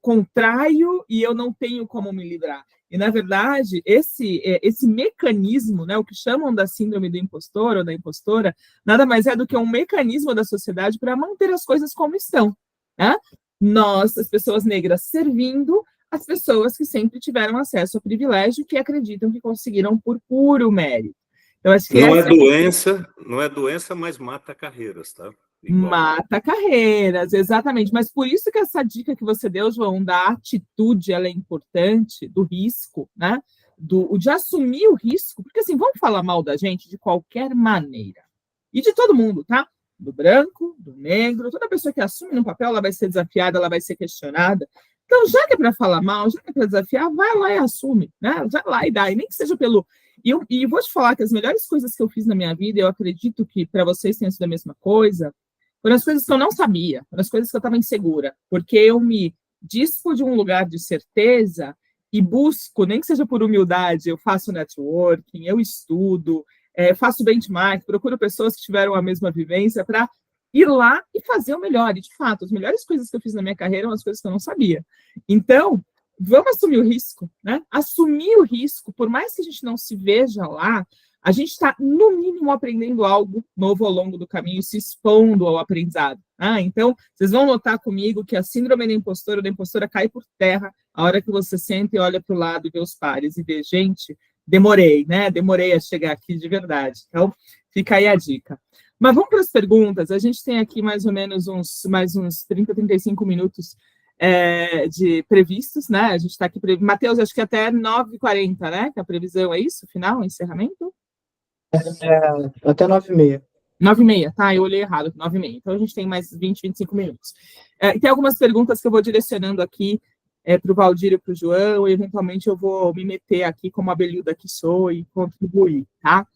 contraio e eu não tenho como me livrar. E, na verdade, esse mecanismo, né, o que chamam da síndrome do impostor ou da impostora, nada mais é do que um mecanismo da sociedade para manter as coisas como estão. Né? Nós, as pessoas negras, servindo as pessoas que sempre tiveram acesso ao privilégio, que acreditam que conseguiram por puro mérito. Então, acho que não é doença, mas mata carreiras, tá? Igual. Mata carreiras, exatamente. Mas por isso que essa dica que você deu, João, da atitude, ela é importante, do risco, né? De assumir o risco, porque assim, vamos falar mal da gente de qualquer maneira. E de todo mundo, tá? Do branco, do negro, toda pessoa que assume no papel, ela vai ser desafiada, ela vai ser questionada. Então, já que é para falar mal, já que é para desafiar, vai lá e assume, né? Vai lá e dá, e nem que seja pelo... E vou te falar que as melhores coisas que eu fiz na minha vida, eu acredito que para vocês tenha sido a mesma coisa, foram as coisas que eu não sabia, foram as coisas que eu estava insegura, porque eu me dispo de um lugar de certeza e busco, nem que seja por humildade, eu faço networking, eu estudo, faço benchmark, procuro pessoas que tiveram a mesma vivência para ir lá e fazer o melhor. E, de fato, as melhores coisas que eu fiz na minha carreira eram as coisas que eu não sabia. Então, vamos assumir o risco, né? Assumir o risco, por mais que a gente não se veja lá, a gente está, no mínimo, aprendendo algo novo ao longo do caminho, se expondo ao aprendizado. Então, vocês vão notar comigo que a síndrome da impostora cai por terra a hora que você senta e olha para o lado e vê os pares e vê, gente, demorei, né? Demorei a chegar aqui de verdade. Então, fica aí a dica. Mas vamos para as perguntas. A gente tem aqui mais ou menos uns 30, 35 minutos de previstos, né? A gente está aqui, Matheus, acho que até 9h40, né? Que a previsão é isso, final, encerramento? Até 9h30. 9h30, tá? Eu olhei errado, 9h30. Então a gente tem mais 25 minutos. E tem algumas perguntas que eu vou direcionando aqui para o Valdir e para o João, e eventualmente eu vou me meter aqui como abelhuda que sou e contribuir, tá?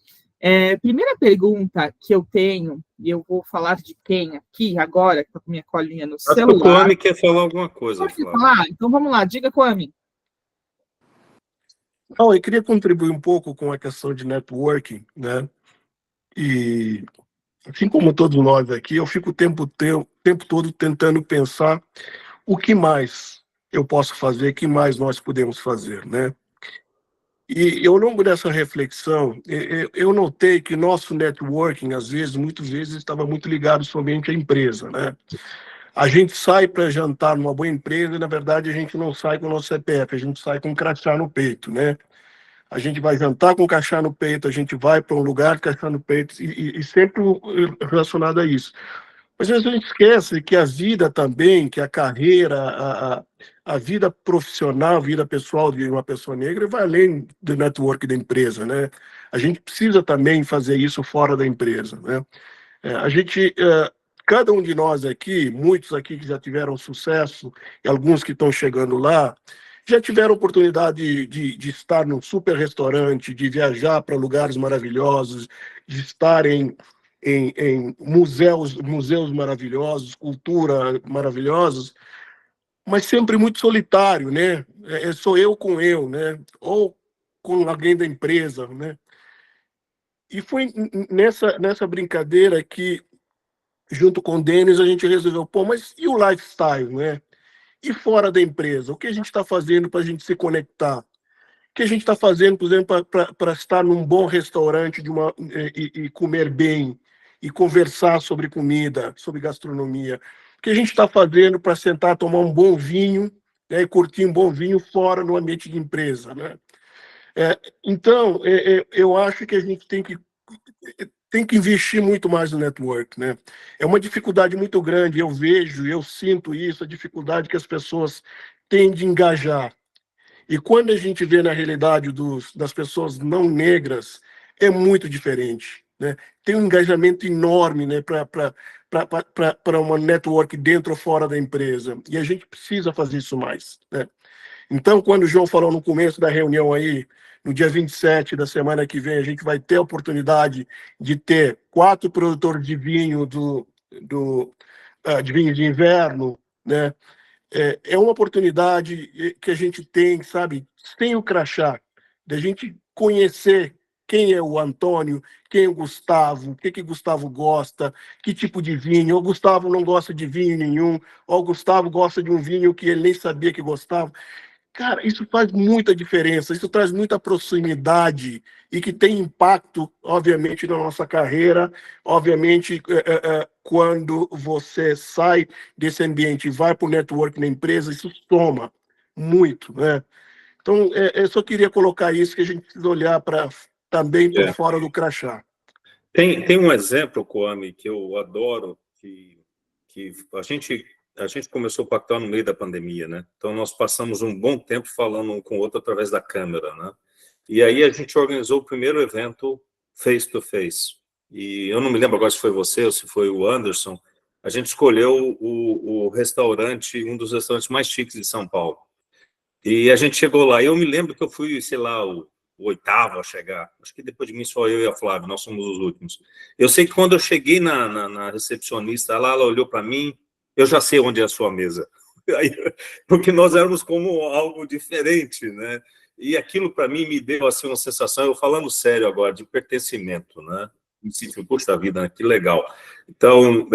Primeira pergunta que eu tenho, e eu vou falar de quem aqui agora, que está com minha colinha no celular. O Kwame quer falar alguma coisa. Pode falar? Então vamos lá, diga, Kwame. Não, eu queria contribuir um pouco com a questão de networking, né? E, assim como todos nós aqui, eu fico o tempo todo tentando pensar o que mais eu posso fazer, o que mais nós podemos fazer, né? E ao longo dessa reflexão, eu notei que nosso networking, muitas vezes, estava muito ligado somente à empresa, né? A gente sai para jantar numa boa empresa e, na verdade, a gente não sai com o nosso CPF, a gente sai com um crachá no peito, né? A gente vai jantar com crachá no peito, a gente vai para um lugar com crachá no peito, e sempre relacionado a isso. Mas a gente esquece que a vida também, que a carreira, a vida profissional, a vida pessoal de uma pessoa negra vai além do network da empresa, né? A gente precisa também fazer isso fora da empresa, né? Cada um de nós aqui, muitos aqui que já tiveram sucesso, e alguns que estão chegando lá, já tiveram oportunidade de estar num super restaurante, de viajar para lugares maravilhosos, de estar em museus maravilhosos, cultura maravilhosos, mas sempre muito solitário, né? Sou eu com eu, né? Ou com alguém da empresa, né? E foi nessa brincadeira que, junto com o Denis, a gente resolveu, mas e o lifestyle, né? E fora da empresa? O que a gente está fazendo para a gente se conectar? O que a gente está fazendo, por exemplo, para estar num bom restaurante e comer bem, e conversar sobre comida, sobre gastronomia? O que a gente está fazendo para sentar, tomar um bom vinho, né, e curtir um bom vinho fora no ambiente de empresa, né? Então, eu acho que a gente tem que investir muito mais no network, né? É uma dificuldade muito grande, eu sinto isso, a dificuldade que as pessoas têm de engajar. E quando a gente vê na realidade das pessoas não negras, é muito diferente, né? Tem um engajamento enorme, né, para uma network dentro ou fora da empresa. E a gente precisa fazer isso mais, né? Então, quando o João falou no começo da reunião aí, no dia 27 da semana que vem, a gente vai ter a oportunidade de ter 4 produtores de vinho de vinho de inverno, né? É uma oportunidade que a gente tem, sabe, sem o crachá, da gente conhecer quem é o Antônio, quem é o Gustavo, o que o Gustavo gosta, que tipo de vinho. O Gustavo não gosta de vinho nenhum, ou o Gustavo gosta de um vinho que ele nem sabia que gostava. Cara, isso faz muita diferença, isso traz muita proximidade e que tem impacto, obviamente, na nossa carreira. Obviamente, quando você sai desse ambiente e vai para o network na empresa, isso soma muito, né? Então, eu só queria colocar isso, que a gente precisa olhar também por fora do crachá. Tem um exemplo, Kwame, que eu adoro, que a gente começou a pactuar no meio da pandemia, né? Então, nós passamos um bom tempo falando um com o outro através da câmera, né? E aí a gente organizou o primeiro evento face-to-face. E eu não me lembro agora se foi você ou se foi o Anderson. A gente escolheu o restaurante, um dos restaurantes mais chiques de São Paulo. E a gente chegou lá. Eu me lembro que eu fui, sei lá, o 8º a chegar. Acho que depois de mim só eu e a Flávia, nós somos os últimos. Eu sei que quando eu cheguei na recepcionista, ela olhou para mim, eu já sei onde é a sua mesa. Porque nós éramos como algo diferente, né? E aquilo, para mim, me deu assim, uma sensação, eu falando sério agora, de pertencimento, né? Me senti, puxa vida, né? Que legal. Então,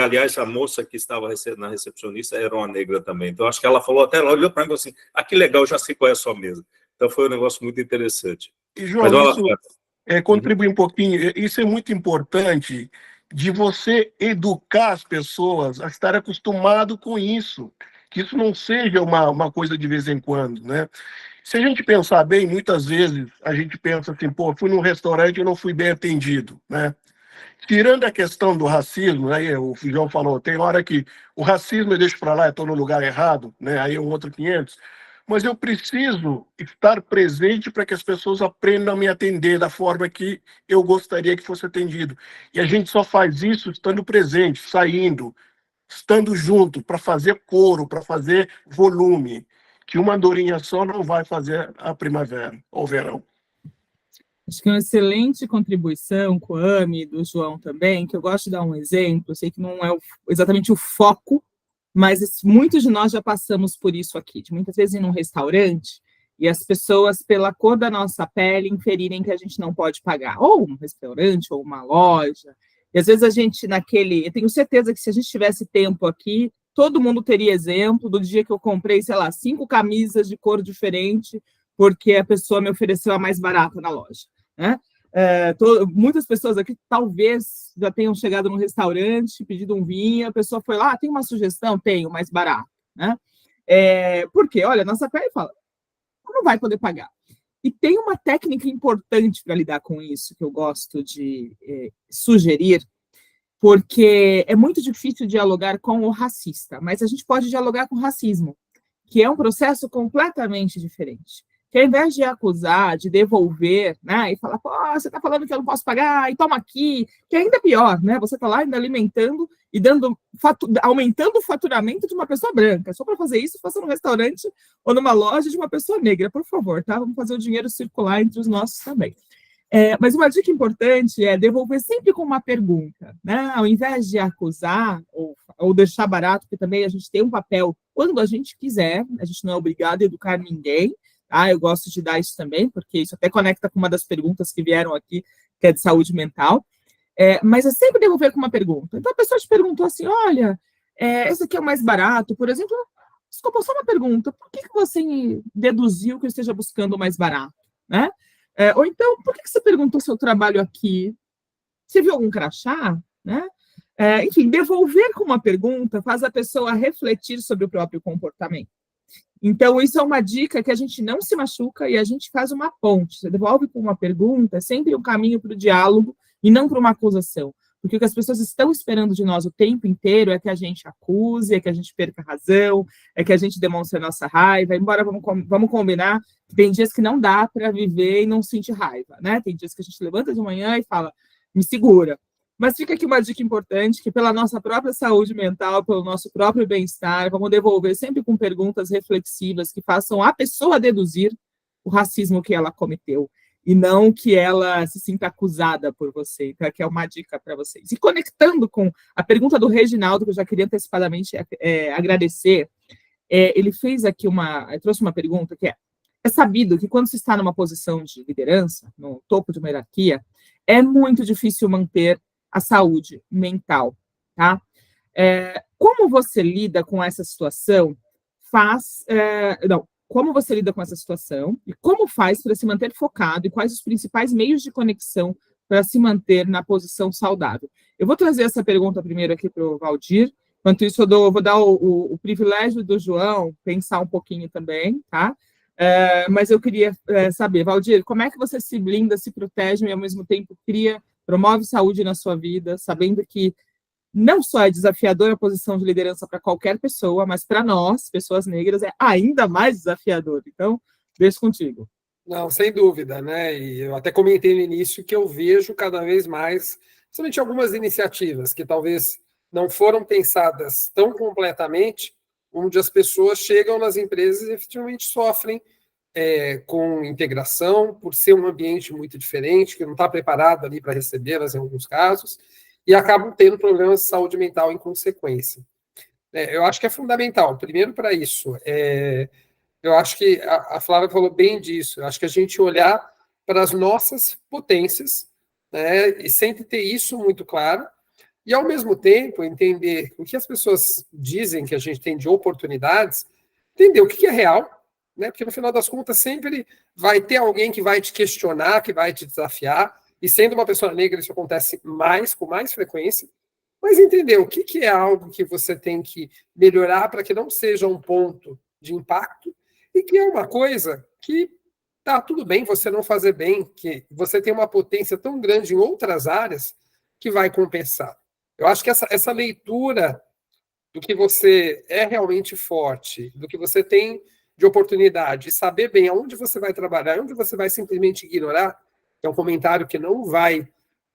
aliás, a moça que estava na recepcionista era uma negra também. Então, acho que ela falou, até ela olhou para mim e falou assim, que legal, eu já sei qual é a sua mesa. Então, foi um negócio muito interessante. E, João, isso contribui um pouquinho, isso é muito importante, de você educar as pessoas a estar acostumado com isso, que isso não seja uma coisa de vez em quando, né? Se a gente pensar bem, muitas vezes a gente pensa assim, fui num restaurante e não fui bem atendido, né? Tirando a questão do racismo, né, o João falou, tem hora que o racismo eu deixo para lá, eu estou no lugar errado, né, aí é um outro 500, mas eu preciso estar presente para que as pessoas aprendam a me atender da forma que eu gostaria que fosse atendido. E a gente só faz isso estando presente, saindo, estando junto, para fazer coro, para fazer volume, que uma andorinha só não vai fazer a primavera ou o verão. Acho que é uma excelente contribuição com a Ami e do João também, que eu gosto de dar um exemplo, eu sei que não é exatamente o foco, mas muitos de nós já passamos por isso aqui, de muitas vezes ir num restaurante e as pessoas, pela cor da nossa pele, inferirem que a gente não pode pagar, ou um restaurante, ou uma loja, e às vezes a gente eu tenho certeza que se a gente tivesse tempo aqui, todo mundo teria exemplo do dia que eu comprei, sei lá, 5 camisas de cor diferente, porque a pessoa me ofereceu a mais barata na loja, né? Muitas pessoas aqui talvez já tenham chegado num restaurante, pedido um vinho, a pessoa foi lá, tem uma sugestão? Tenho, mais barato, né? Porque, olha, nossa pele fala, não vai poder pagar. E tem uma técnica importante para lidar com isso, que eu gosto de sugerir, porque é muito difícil dialogar com o racista, mas a gente pode dialogar com o racismo, que é um processo completamente diferente. Que ao invés de acusar, de devolver, né, e falar, pô, você está falando que eu não posso pagar, e toma aqui, que é ainda pior, né, você está lá ainda alimentando e aumentando o faturamento de uma pessoa branca. Só para fazer isso, faça num restaurante ou numa loja de uma pessoa negra, por favor, tá? Vamos fazer o dinheiro circular entre os nossos também. Mas uma dica importante é devolver sempre com uma pergunta, né? Ao invés de acusar ou deixar barato, porque também a gente tem um papel quando a gente quiser, a gente não é obrigado a educar ninguém, tá? Eu gosto de dar isso também, porque isso até conecta com uma das perguntas que vieram aqui, que é de saúde mental, mas é sempre devolver com uma pergunta. Então a pessoa te perguntou assim, olha, esse aqui é o mais barato, por exemplo, desculpa, só uma pergunta, por que você deduziu que eu esteja buscando o mais barato, né? Ou então, por que você perguntou seu trabalho aqui? Você viu algum crachá? Né? Enfim, devolver com uma pergunta faz a pessoa refletir sobre o próprio comportamento. Então, isso é uma dica que a gente não se machuca e a gente faz uma ponte. Você devolve com uma pergunta, é sempre um caminho para o diálogo e não para uma acusação. Porque o que as pessoas estão esperando de nós o tempo inteiro é que a gente acuse, é que a gente perca a razão, é que a gente demonstre a nossa raiva. Embora vamos combinar que tem dias que não dá para viver e não sentir raiva, né? Tem dias que a gente levanta de manhã e fala, me segura. Mas fica aqui uma dica importante, que pela nossa própria saúde mental, pelo nosso próprio bem-estar, vamos devolver sempre com perguntas reflexivas que façam a pessoa deduzir o racismo que ela cometeu. E não que ela se sinta acusada por você. Então, aqui é uma dica para vocês. E conectando com a pergunta do Reginaldo, que eu já queria antecipadamente agradecer, ele fez aqui trouxe uma pergunta que é sabido que quando se está numa posição de liderança, no topo de uma hierarquia, é muito difícil manter a saúde mental, tá? Como você lida com essa situação como você lida com essa situação e como faz para se manter focado e quais os principais meios de conexão para se manter na posição saudável? Eu vou trazer essa pergunta primeiro aqui para o Valdir, enquanto isso eu vou dar o privilégio do João pensar um pouquinho também, tá? Mas eu queria saber, Valdir, como é que você se blinda, se protege e ao mesmo tempo promove saúde na sua vida, sabendo que não só é desafiadora a posição de liderança para qualquer pessoa, mas para nós, pessoas negras, é ainda mais desafiador. Então, deixo contigo. Não, sem dúvida, né? E eu até comentei no início que eu vejo cada vez mais, somente algumas iniciativas que talvez não foram pensadas tão completamente, onde as pessoas chegam nas empresas e efetivamente sofrem com integração, por ser um ambiente muito diferente, que não está preparado ali para recebê-las em alguns casos, e acabam tendo problemas de saúde mental em consequência. Eu acho que é fundamental, primeiro para isso, eu acho que a Flávia falou bem disso, eu acho que a gente olhar para as nossas potências, né, e sempre ter isso muito claro, e ao mesmo tempo entender o que as pessoas dizem que a gente tem de oportunidades, entender o que é real, né, porque no final das contas sempre vai ter alguém que vai te questionar, que vai te desafiar, e sendo uma pessoa negra isso acontece com mais frequência, mas entender o que é algo que você tem que melhorar para que não seja um ponto de impacto e que é uma coisa que tá tudo bem você não fazer bem, que você tem uma potência tão grande em outras áreas que vai compensar. Eu acho que essa leitura do que você é realmente forte, do que você tem de oportunidade, e saber bem aonde você vai trabalhar, onde você vai simplesmente ignorar, que é um comentário que não vai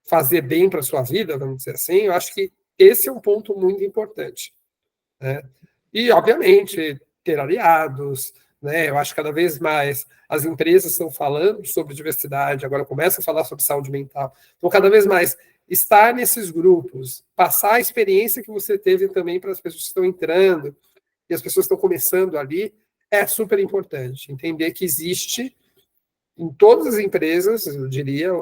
fazer bem para a sua vida, vamos dizer assim, eu acho que esse é um ponto muito importante, né? E, obviamente, ter aliados, né? Eu acho que cada vez mais as empresas estão falando sobre diversidade, agora começam a falar sobre saúde mental, então cada vez mais estar nesses grupos, passar a experiência que você teve também para as pessoas que estão entrando e as pessoas que estão começando ali, é super importante. Entender que existe, em todas as empresas, eu diria,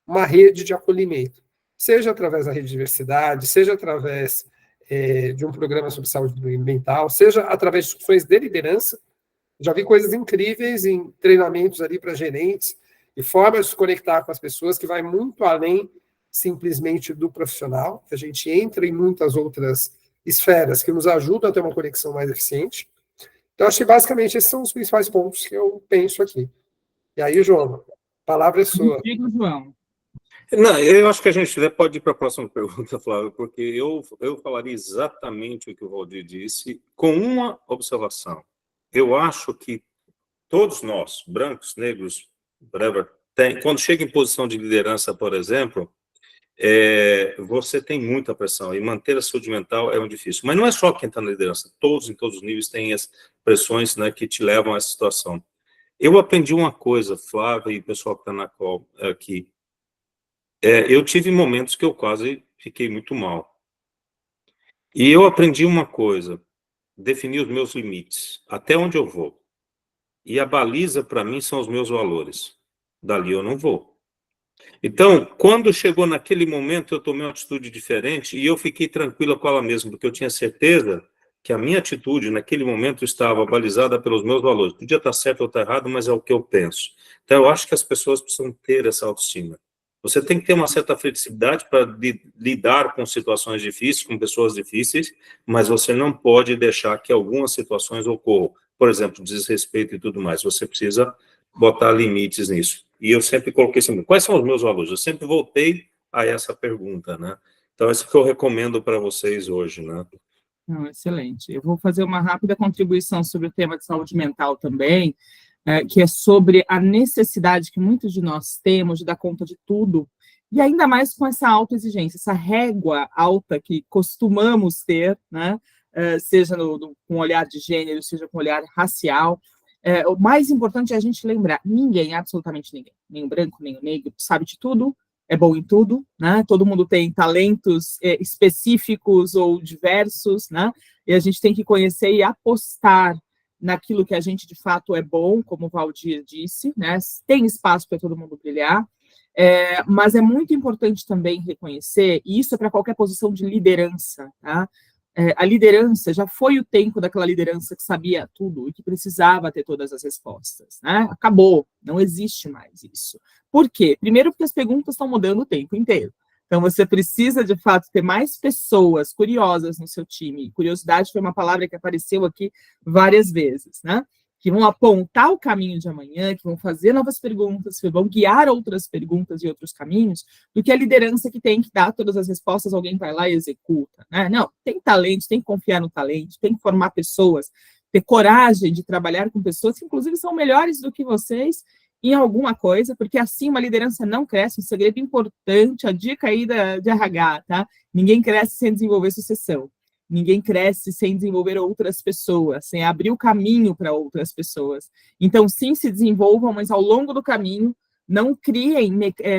uma rede de acolhimento. Seja através da rede de diversidade, seja através de um programa sobre saúde mental, seja através de discussões de liderança. Já vi coisas incríveis em treinamentos ali para gerentes e formas de se conectar com as pessoas que vai muito além simplesmente do profissional, que a gente entra em muitas outras esferas que nos ajudam a ter uma conexão mais eficiente. Então, acho que basicamente esses são os principais pontos que eu penso aqui. E aí, João, a palavra é sua. Diga, João. Não, eu acho que a gente pode ir para a próxima pergunta, Flávio, porque eu falaria exatamente o que o Valdir disse, com uma observação. Eu acho que todos nós, brancos, negros, whatever, quando chega em posição de liderança, por exemplo, você tem muita pressão, e manter a saúde mental é um difícil. Mas não é só quem está na liderança, todos, em todos os níveis, têm as pressões, né, que te levam a essa situação. Eu aprendi uma coisa, Flávia e o pessoal que está na call aqui, eu tive momentos que eu quase fiquei muito mal. E eu aprendi uma coisa, definir os meus limites, até onde eu vou. E a baliza, para mim, são os meus valores. Dali eu não vou. Então, quando chegou naquele momento, eu tomei uma atitude diferente e eu fiquei tranquila com ela mesma, porque eu tinha certeza que a minha atitude naquele momento estava balizada pelos meus valores. Podia estar certo ou estar errado, mas é o que eu penso. Então, eu acho que as pessoas precisam ter essa autoestima. Você tem que ter uma certa flexibilidade para lidar com situações difíceis, com pessoas difíceis, mas você não pode deixar que algumas situações ocorram. Por exemplo, desrespeito e tudo mais. Você precisa botar limites nisso. E eu sempre coloquei assim, quais são os meus valores? Eu sempre voltei a essa pergunta, né? Então, isso que eu recomendo para vocês hoje, né? Não, excelente. Eu vou fazer uma rápida contribuição sobre o tema de saúde mental também, que é sobre a necessidade que muitos de nós temos de dar conta de tudo, e ainda mais com essa autoexigência, essa régua alta que costumamos ter, né? Seja com olhar de gênero, seja com olhar racial. O mais importante é a gente lembrar, ninguém, absolutamente ninguém, nem o branco, nem o negro, sabe de tudo, é bom em tudo, né? Todo mundo tem talentos específicos ou diversos, né? E a gente tem que conhecer e apostar naquilo que a gente de fato é bom, como o Valdir disse, né? Tem espaço para todo mundo brilhar, mas é muito importante também reconhecer, e isso é para qualquer posição de liderança, tá? A liderança, já foi o tempo daquela liderança que sabia tudo e que precisava ter todas as respostas, né? Acabou, não existe mais isso. Por quê? Primeiro porque as perguntas estão mudando o tempo inteiro. Então, você precisa, de fato, ter mais pessoas curiosas no seu time. Curiosidade foi uma palavra que apareceu aqui várias vezes, né? Que vão apontar o caminho de amanhã, que vão fazer novas perguntas, que vão guiar outras perguntas e outros caminhos, do que a liderança que tem que dar todas as respostas, alguém vai lá e executa, né? Não, tem talento, tem que confiar no talento, tem que formar pessoas, ter coragem de trabalhar com pessoas que, inclusive, são melhores do que vocês em alguma coisa, porque assim uma liderança não cresce. Um segredo importante, a dica aí de RH, tá? Ninguém cresce sem desenvolver sucessão. Ninguém cresce sem desenvolver outras pessoas, sem abrir o caminho para outras pessoas. Então, sim, se desenvolvam, mas ao longo do caminho, não criem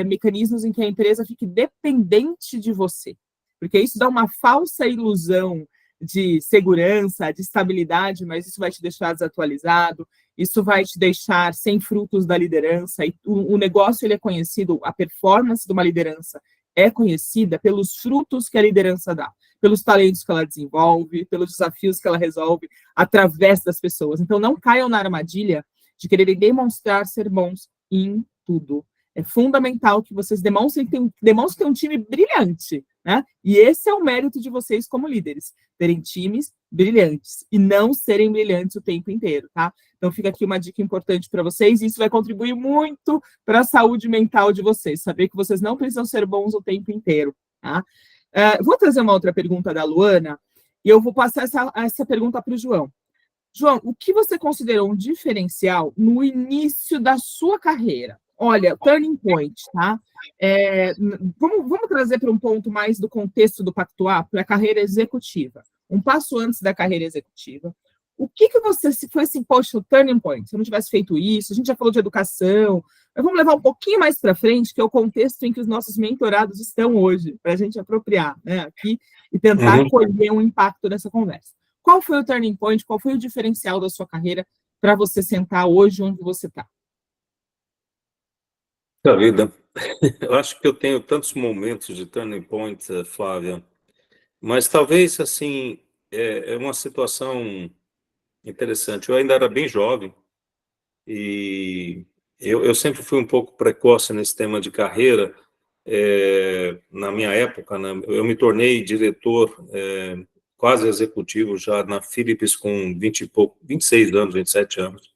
mecanismos em que a empresa fique dependente de você, porque isso dá uma falsa ilusão de segurança, de estabilidade, mas isso vai te deixar desatualizado, isso vai te deixar sem frutos da liderança, e o negócio ele é conhecido, a performance de uma liderança é conhecida pelos frutos que a liderança dá, pelos talentos que ela desenvolve, pelos desafios que ela resolve através das pessoas. Então, não caiam na armadilha de quererem demonstrar ser bons em tudo. É fundamental que vocês demonstrem que tem um time brilhante, né? E esse é o mérito de vocês como líderes, terem times brilhantes e não serem brilhantes o tempo inteiro, tá? Então, fica aqui uma dica importante para vocês, e isso vai contribuir muito para a saúde mental de vocês, saber que vocês não precisam ser bons o tempo inteiro. Tá? Vou trazer uma outra pergunta da Luana, e eu vou passar essa pergunta para o João. João, o que você considerou um diferencial no início da sua carreira? Olha, turning point, tá? Vamos trazer para um ponto mais do contexto do Pactual, para a carreira executiva. Um passo antes da carreira executiva. O que você foi assim, poxa, o turning point? Se eu não tivesse feito isso, a gente já falou de educação, mas vamos levar um pouquinho mais para frente, que é o contexto em que os nossos mentorados estão hoje, para a gente apropriar, né, aqui e tentar colher um impacto dessa conversa. Qual foi o turning point? Qual foi o diferencial da sua carreira para você sentar hoje onde você está? Da vida. Eu acho que eu tenho tantos momentos de turning point, Flávia, mas talvez, assim, é uma situação interessante. Eu ainda era bem jovem e eu sempre fui um pouco precoce nesse tema de carreira. Na minha época, né, eu me tornei diretor quase executivo já na Philips com 26 anos, 27 anos.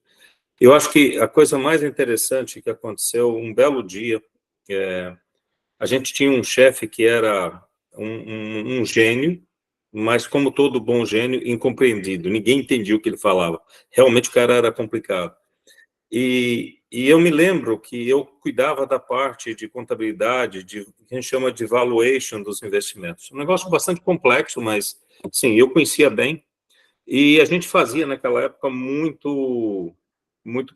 Eu acho que a coisa mais interessante que aconteceu, um belo dia, a gente tinha um chefe que era um gênio, mas como todo bom gênio, incompreendido. Ninguém entendia o que ele falava. Realmente o cara era complicado. E eu me lembro que eu cuidava da parte de contabilidade, que a gente chama de valuation dos investimentos. Um negócio bastante complexo, mas, sim, eu conhecia bem. E a gente fazia, naquela época, muito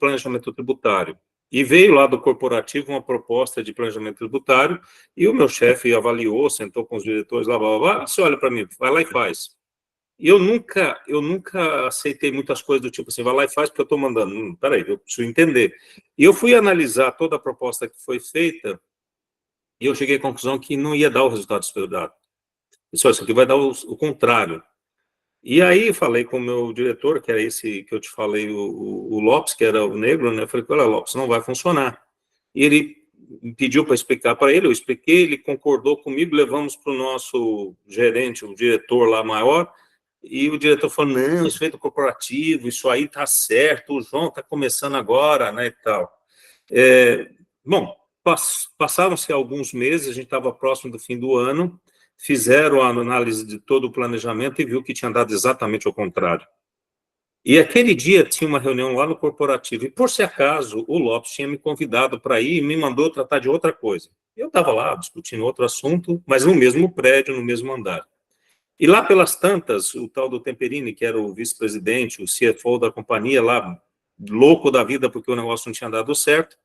planejamento tributário. E veio lá do corporativo uma proposta de planejamento tributário, e o meu chefe avaliou, sentou com os diretores, blá, blá, blá, você olha para mim, vai lá e faz. E eu nunca aceitei muitas coisas do tipo assim, vai lá e faz porque eu estou mandando. Peraí, eu preciso entender. E eu fui analisar toda a proposta que foi feita, e eu cheguei à conclusão que não ia dar o resultado esperado. Isso aqui vai dar o contrário. E aí falei com o meu diretor, que era esse que eu te falei, o Lopes, que era o negro, né? Eu falei, olha, Lopes, não vai funcionar. E ele me pediu para explicar para ele, eu expliquei, ele concordou comigo, levamos para o nosso gerente, o diretor lá maior, e o diretor falou, não, isso é feito corporativo, isso aí tá certo, o João está começando agora, né, e tal. Bom, passaram-se alguns meses, a gente estava próximo do fim do ano, fizeram a análise de todo o planejamento e viu que tinha dado exatamente ao contrário. E aquele dia tinha uma reunião lá no corporativo, e por se acaso o Lopes tinha me convidado para ir e me mandou tratar de outra coisa. Eu estava lá discutindo outro assunto, mas no mesmo prédio, no mesmo andar. E lá pelas tantas, o tal do Temperini, que era o vice-presidente, o CFO da companhia, lá louco da vida porque o negócio não tinha dado certo,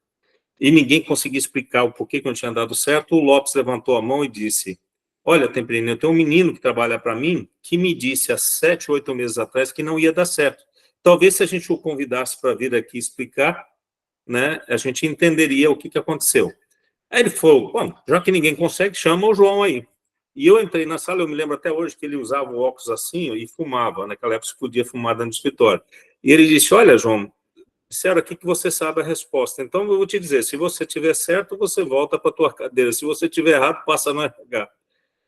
e ninguém conseguia explicar o porquê que não tinha dado certo, o Lopes levantou a mão e disse, olha, Temperini, eu tenho um menino que trabalha para mim, que me disse há 7, 8 meses atrás que não ia dar certo. Talvez se a gente o convidasse para vir aqui explicar, né, a gente entenderia o que aconteceu. Aí ele falou, bom, já que ninguém consegue, chama o João aí. E eu entrei na sala, eu me lembro até hoje que ele usava o óculos assim e fumava. Naquela época você podia fumar dentro do escritório. E ele disse, olha, João, disseram aqui que você sabe a resposta. Então, eu vou te dizer, se você tiver certo, você volta para a tua cadeira. Se você tiver errado, passa no RH.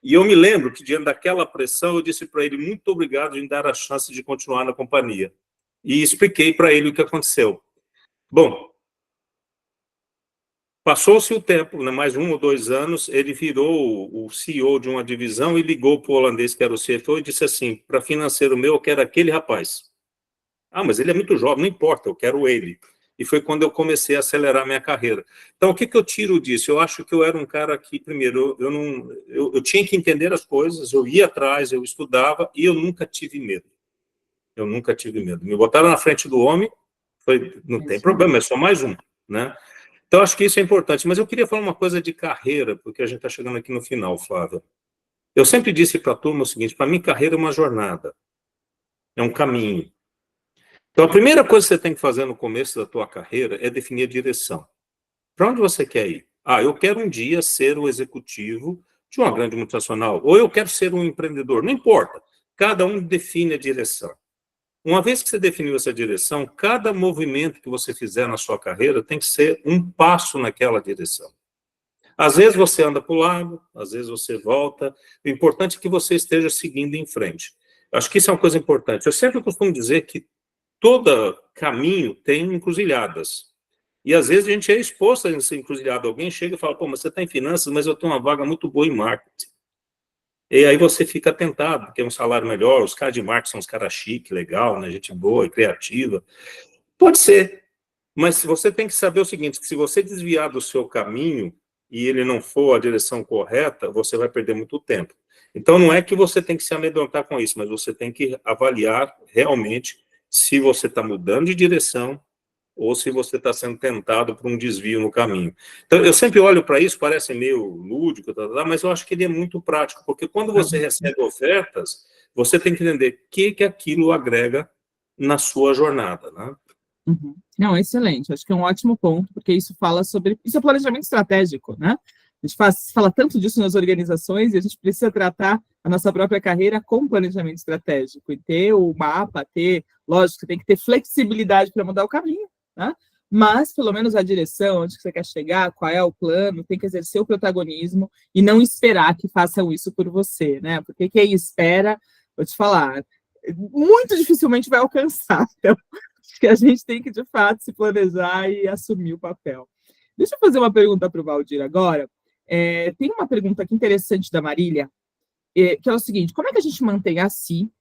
E eu me lembro que, diante daquela pressão, eu disse para ele, muito obrigado em dar a chance de continuar na companhia. E expliquei para ele o que aconteceu. Bom, passou-se o tempo, né, mais 1 ou 2 anos, ele virou o CEO de uma divisão e ligou para o holandês, que era o CFO, e disse assim, para financeiro meu, eu quero aquele rapaz. Ah, mas ele é muito jovem, não importa, eu quero ele. E foi quando eu comecei a acelerar minha carreira. Então, o que eu tiro disso? Eu acho que eu era um cara que, primeiro, eu tinha que entender as coisas, eu ia atrás, eu estudava, e eu nunca tive medo. Eu nunca tive medo. Me botaram na frente do homem, não tem problema, é só mais um, né? Então, acho que isso é importante. Mas eu queria falar uma coisa de carreira, porque a gente está chegando aqui no final, Flávia. Eu sempre disse para a turma o seguinte, para mim, carreira é uma jornada, é um caminho. Então, a primeira coisa que você tem que fazer no começo da tua carreira é definir a direção. Para onde você quer ir? Ah, eu quero um dia ser o executivo de uma grande multinacional, ou eu quero ser um empreendedor, não importa. Cada um define a direção. Uma vez que você definiu essa direção, cada movimento que você fizer na sua carreira tem que ser um passo naquela direção. Às vezes você anda para o lado, às vezes você volta. O importante é que você esteja seguindo em frente. Acho que isso é uma coisa importante. Eu sempre costumo dizer que todo caminho tem encruzilhadas. E às vezes a gente é exposto a ser encruzilhado. Alguém chega e fala, pô, mas você está em finanças, mas eu tenho uma vaga muito boa em marketing. E aí você fica tentado, porque é um salário melhor, os caras de marketing são uns caras chique, legal, né, gente boa e criativa. Pode ser, mas você tem que saber o seguinte, que se você desviar do seu caminho e ele não for a direção correta, você vai perder muito tempo. Então, não é que você tem que se amedrontar com isso, mas você tem que avaliar realmente se você está mudando de direção ou se você está sendo tentado por um desvio no caminho. Então, eu sempre olho para isso, parece meio lúdico, mas eu acho que ele é muito prático, porque quando você recebe ofertas, você tem que entender o que aquilo agrega na sua jornada, né? Uhum. Não, excelente. Acho que é um ótimo ponto, porque isso fala sobre... Isso é planejamento estratégico, né? A gente fala tanto disso nas organizações e a gente precisa tratar a nossa própria carreira com planejamento estratégico e ter o mapa, lógico, tem que ter flexibilidade para mudar o caminho, né? Mas, pelo menos, a direção, onde você quer chegar, qual é o plano, tem que exercer o protagonismo e não esperar que façam isso por você, né? Porque quem espera, vou te falar, muito dificilmente vai alcançar. Então, acho que a gente tem que, de fato, se planejar e assumir o papel. Deixa eu fazer uma pergunta para o Valdir agora. Tem uma pergunta aqui interessante da Marília, que é o seguinte: como é que a gente mantém a si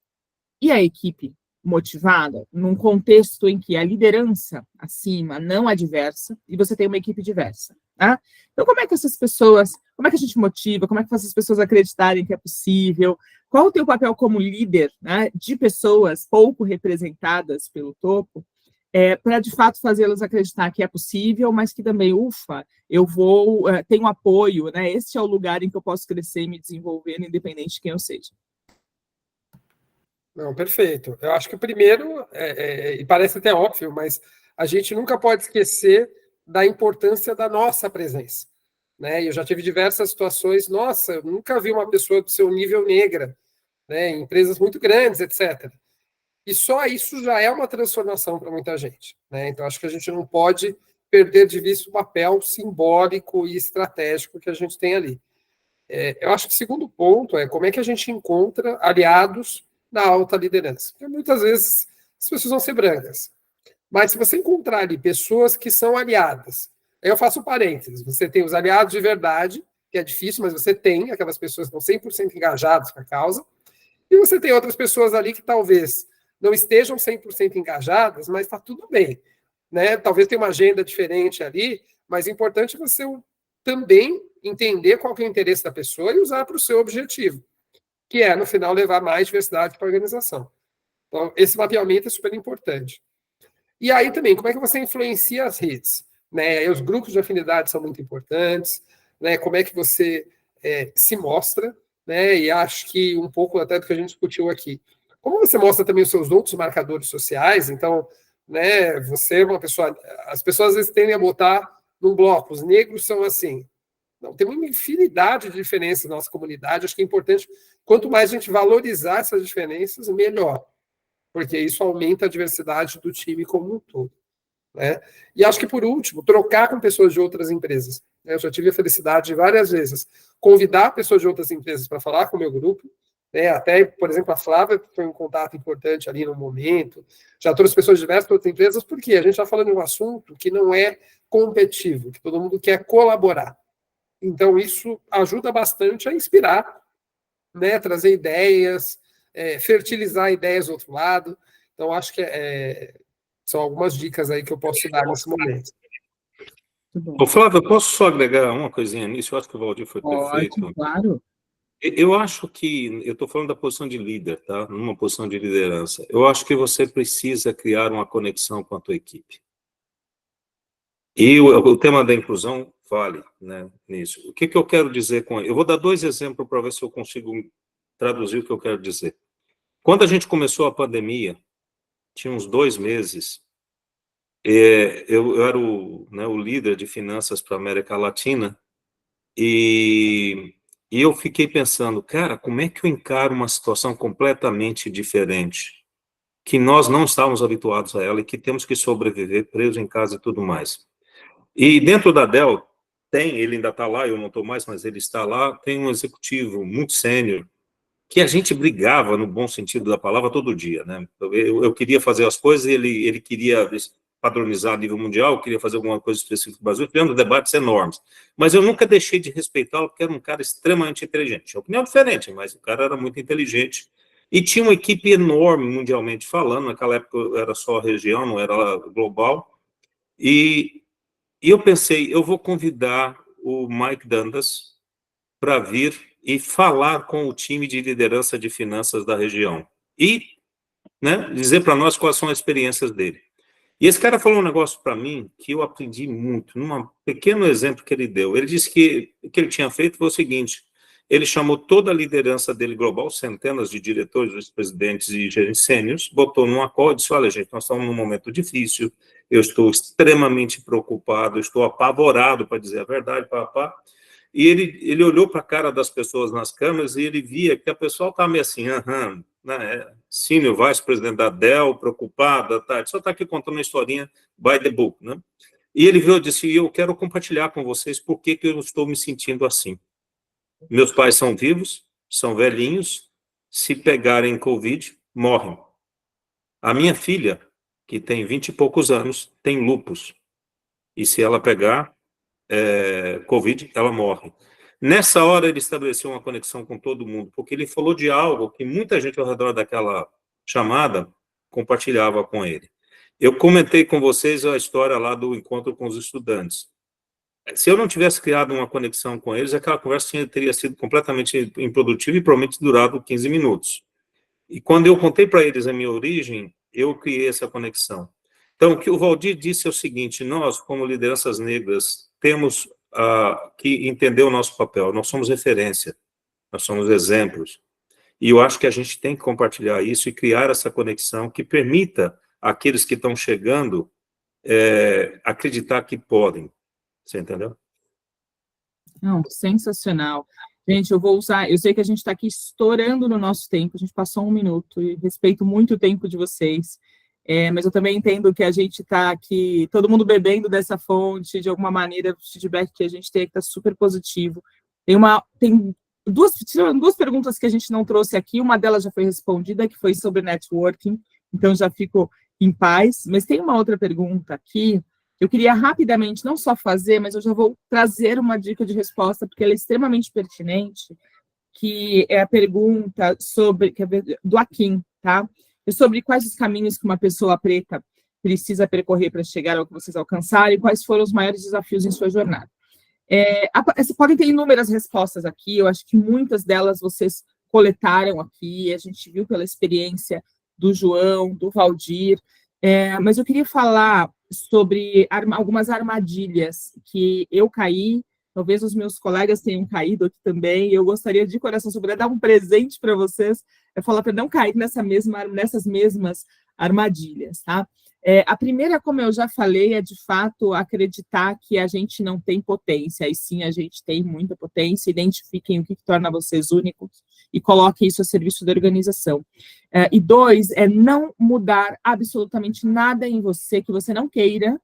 e a equipe motivada num contexto em que a liderança acima não é diversa e você tem uma equipe diversa, tá? Então, como é que a gente motiva, como é que faz as pessoas acreditarem que é possível? Qual o teu papel como líder, né, de pessoas pouco representadas pelo topo, para, de fato, fazê-las acreditar que é possível, mas que também, tenho apoio, né? Este é o lugar em que eu posso crescer e me desenvolver, independente de quem eu seja. Não, perfeito. Eu acho que o primeiro, e parece até óbvio, mas a gente nunca pode esquecer da importância da nossa presença, né? Eu já tive diversas situações, nossa, eu nunca vi uma pessoa do seu nível negra, né, em empresas muito grandes, etc. E só isso já é uma transformação para muita gente, né? Então, acho que a gente não pode perder de vista o papel simbólico e estratégico que a gente tem ali. Eu acho que o segundo ponto é como é que a gente encontra aliados na alta liderança. Porque muitas vezes as pessoas vão ser brancas, mas se você encontrar ali pessoas que são aliadas, aí eu faço parênteses, você tem os aliados de verdade, que é difícil, mas você tem aquelas pessoas que estão 100% engajadas com a causa, e você tem outras pessoas ali que talvez não estejam 100% engajadas, mas está tudo bem, né? Talvez tenha uma agenda diferente ali, mas é importante você também entender qual que é o interesse da pessoa e usar para o seu objetivo, que é, no final, levar mais diversidade para a organização. Então, esse mapeamento é super importante. E aí também, como é que você influencia as redes? Né? Os grupos de afinidade são muito importantes, né? Como é que você se mostra, né? E acho que um pouco até do que a gente discutiu aqui. Como você mostra também os seus outros marcadores sociais, então, né, você é uma pessoa... As pessoas às vezes tendem a botar num bloco, os negros são assim. Não, tem uma infinidade de diferenças na nossa comunidade, acho que é importante, quanto mais a gente valorizar essas diferenças, melhor, porque isso aumenta a diversidade do time como um todo, né? E acho que, por último, trocar com pessoas de outras empresas. Eu já tive a felicidade de várias vezes convidar pessoas de outras empresas para falar com o meu grupo, né? Até, por exemplo, a Flávia foi um contato importante ali no momento, já trouxe pessoas de diversas outras empresas, porque a gente está falando de um assunto que não é competitivo, que todo mundo quer colaborar. Então, isso ajuda bastante a inspirar, né? Trazer ideias, fertilizar ideias do outro lado. Então, acho que são algumas dicas aí que eu posso dar nesse momento. Ô, Flávio, eu posso só agregar uma coisinha nisso? Eu acho que o Valdir foi perfeito. Ótimo, claro. Eu acho que, eu estou falando da posição de líder, tá? Numa posição de liderança. Eu acho que você precisa criar uma conexão com a tua equipe. E o tema da inclusão vale, né, nisso. O que eu quero dizer com... Eu vou dar 2 exemplos para ver se eu consigo traduzir o que eu quero dizer. Quando a gente começou a pandemia, tinha uns 2 meses, eu era o líder de finanças para a América Latina, e eu fiquei pensando, cara, como é que eu encaro uma situação completamente diferente, que nós não estávamos habituados a ela e que temos que sobreviver presos em casa e tudo mais. E dentro da Dell, ele ainda está lá, eu não estou mais, mas ele está lá, tem um executivo muito sênior, que a gente brigava, no bom sentido da palavra, todo dia, né? Eu queria fazer as coisas e ele queria... padronizar a nível mundial, queria fazer alguma coisa específica no Brasil, tivemos debates enormes. Mas eu nunca deixei de respeitá-lo, porque era um cara extremamente inteligente. A opinião diferente, mas o cara era muito inteligente. E tinha uma equipe enorme, mundialmente falando, naquela época era só região, não era global. E eu pensei, eu vou convidar o Mike Dundas para vir e falar com o time de liderança de finanças da região. E, né, dizer para nós quais são as experiências dele. E esse cara falou um negócio para mim que eu aprendi muito, num pequeno exemplo que ele deu. Ele disse que o que ele tinha feito foi o seguinte: ele chamou toda a liderança dele global, centenas de diretores, vice-presidentes e gerentes sêniores, botou num acordo e disse: olha, gente, nós estamos num momento difícil, eu estou extremamente preocupado, estou apavorado, para dizer a verdade, papá. E ele olhou para a cara das pessoas nas câmeras e ele via que a pessoa estava meio assim, né, senior vice-presidente da Dell, preocupada, tá, ele só está aqui contando uma historinha by the book, né? E ele viu e disse: eu quero compartilhar com vocês por que eu estou me sentindo assim. Meus pais são vivos, são velhinhos, se pegarem Covid, morrem. A minha filha, que tem 20 e poucos anos, tem lúpus. E se ela pegar Covid, ela morre. Nessa hora, ele estabeleceu uma conexão com todo mundo, porque ele falou de algo que muita gente ao redor daquela chamada compartilhava com ele. Eu comentei com vocês a história lá do encontro com os estudantes. Se eu não tivesse criado uma conexão com eles, aquela conversa teria sido completamente improdutiva e provavelmente durado 15 minutos. E quando eu contei para eles a minha origem, eu criei essa conexão. Então, o que o Valdir disse é o seguinte: nós, como lideranças negras, temos que entender o nosso papel. Nós somos referência, nós somos exemplos. E eu acho que a gente tem que compartilhar isso e criar essa conexão que permita àqueles que estão chegando acreditar que podem. Você entendeu? Não, sensacional. Gente, eu vou usar, eu sei que a gente está aqui estourando no nosso tempo, a gente passou 1 minuto, e respeito muito o tempo de vocês, mas eu também entendo que a gente está aqui, todo mundo bebendo dessa fonte, de alguma maneira, o feedback que a gente tem está super positivo. Tem duas perguntas que a gente não trouxe aqui, uma delas já foi respondida, que foi sobre networking, então já fico em paz, mas tem uma outra pergunta aqui. Eu queria rapidamente, não só fazer, mas eu já vou trazer uma dica de resposta, porque ela é extremamente pertinente, que é a pergunta do Akin, tá? Sobre quais os caminhos que uma pessoa preta precisa percorrer para chegar ao que vocês alcançarem, e quais foram os maiores desafios em sua jornada. Vocês podem ter inúmeras respostas aqui, eu acho que muitas delas vocês coletaram aqui, a gente viu pela experiência do João, do Valdir, mas eu queria falar sobre algumas armadilhas que eu caí, talvez os meus colegas tenham caído aqui também, eu gostaria de coração, se eu puder dar um presente para vocês, falar para não cair nessas mesmas armadilhas, tá? A primeira, como eu já falei, é de fato acreditar que a gente não tem potência, e sim a gente tem muita potência, identifiquem o que torna vocês únicos e coloquem isso a serviço da organização. E 2, é não mudar absolutamente nada em você que você não queira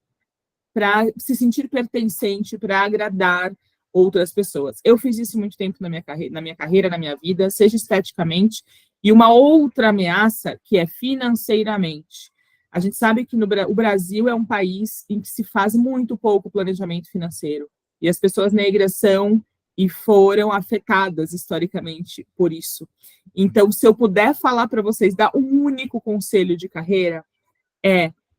para se sentir pertencente, para agradar outras pessoas. Eu fiz isso muito tempo na minha carreira, na minha vida, seja esteticamente, e uma outra ameaça que é financeiramente. A gente sabe que o Brasil é um país em que se faz muito pouco planejamento financeiro, e as pessoas negras são e foram afetadas historicamente por isso. Então, se eu puder falar para vocês, dar um único conselho de carreira,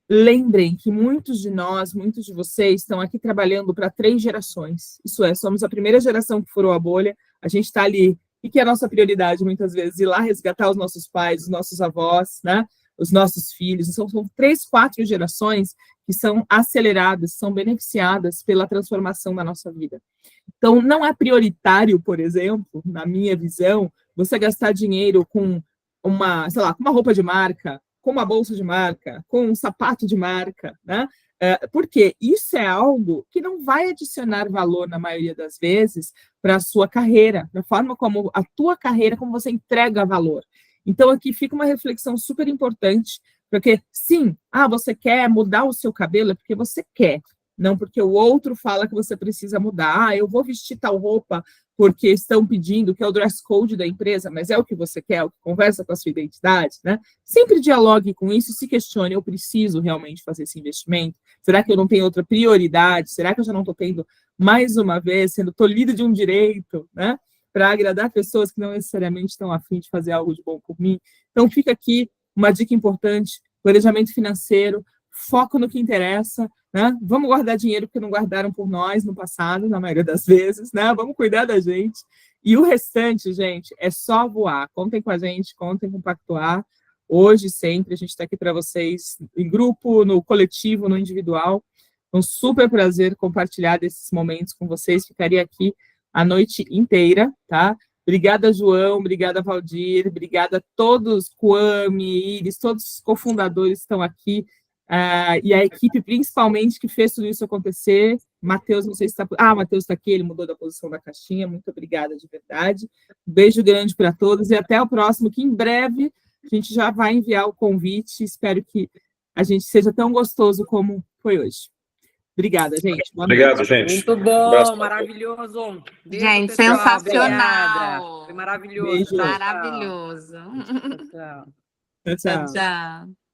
lembrem que muitos de nós, muitos de vocês estão aqui trabalhando para 3 gerações. Isso é, somos a primeira geração que furou a bolha, a gente está ali, e que é a nossa prioridade muitas vezes, ir lá resgatar os nossos pais, os nossos avós, né? Os nossos filhos. São 3, 4 gerações que são aceleradas, são beneficiadas pela transformação da nossa vida. Então, não é prioritário, por exemplo, na minha visão, você gastar dinheiro com uma roupa de marca, com uma bolsa de marca, com um sapato de marca, né? Porque isso é algo que não vai adicionar valor, na maioria das vezes, para a sua carreira, para a forma como a tua carreira, como você entrega valor. Então, aqui fica uma reflexão super importante, porque, sim, você quer mudar o seu cabelo, é porque você quer, não porque o outro fala que você precisa mudar. Eu vou vestir tal roupa porque estão pedindo, que é o dress code da empresa, mas é o que você quer, o que conversa com a sua identidade, né? Sempre dialogue com isso e se questione, eu preciso realmente fazer esse investimento? Será que eu não tenho outra prioridade? Será que eu já não estou tendo, mais uma vez, sendo tolhida de um direito, né? Para agradar pessoas que não necessariamente estão a fim de fazer algo de bom por mim? Então, fica aqui uma dica importante, planejamento financeiro, foco no que interessa, né? Vamos guardar dinheiro porque não guardaram por nós no passado, na maioria das vezes, né? Vamos cuidar da gente. E o restante, gente, é só voar. Contem com a gente, contem com o Pactuar. Hoje, sempre, a gente está aqui para vocês, em grupo, no coletivo, no individual. Um super prazer compartilhar desses momentos com vocês. Ficaria aqui a noite inteira, tá? Obrigada, João, obrigada, Valdir, obrigada a todos, Kwame, Iris, todos os cofundadores estão aqui, e a equipe, principalmente, que fez tudo isso acontecer. Matheus, não sei se está... Matheus está aqui, ele mudou da posição da caixinha, muito obrigada, de verdade. Um beijo grande para todos, e até o próximo, que em breve a gente já vai enviar o convite, espero que a gente seja tão gostoso como foi hoje. Obrigada, gente. Boa Obrigado, noite. gente. Muito bom, abraço. maravilhoso. Beijo, Gente, pessoal. sensacional. Obrigada. Foi maravilhoso. Beijo. Maravilhoso. Tchau. Tchau, Tchau, tchau. tchau.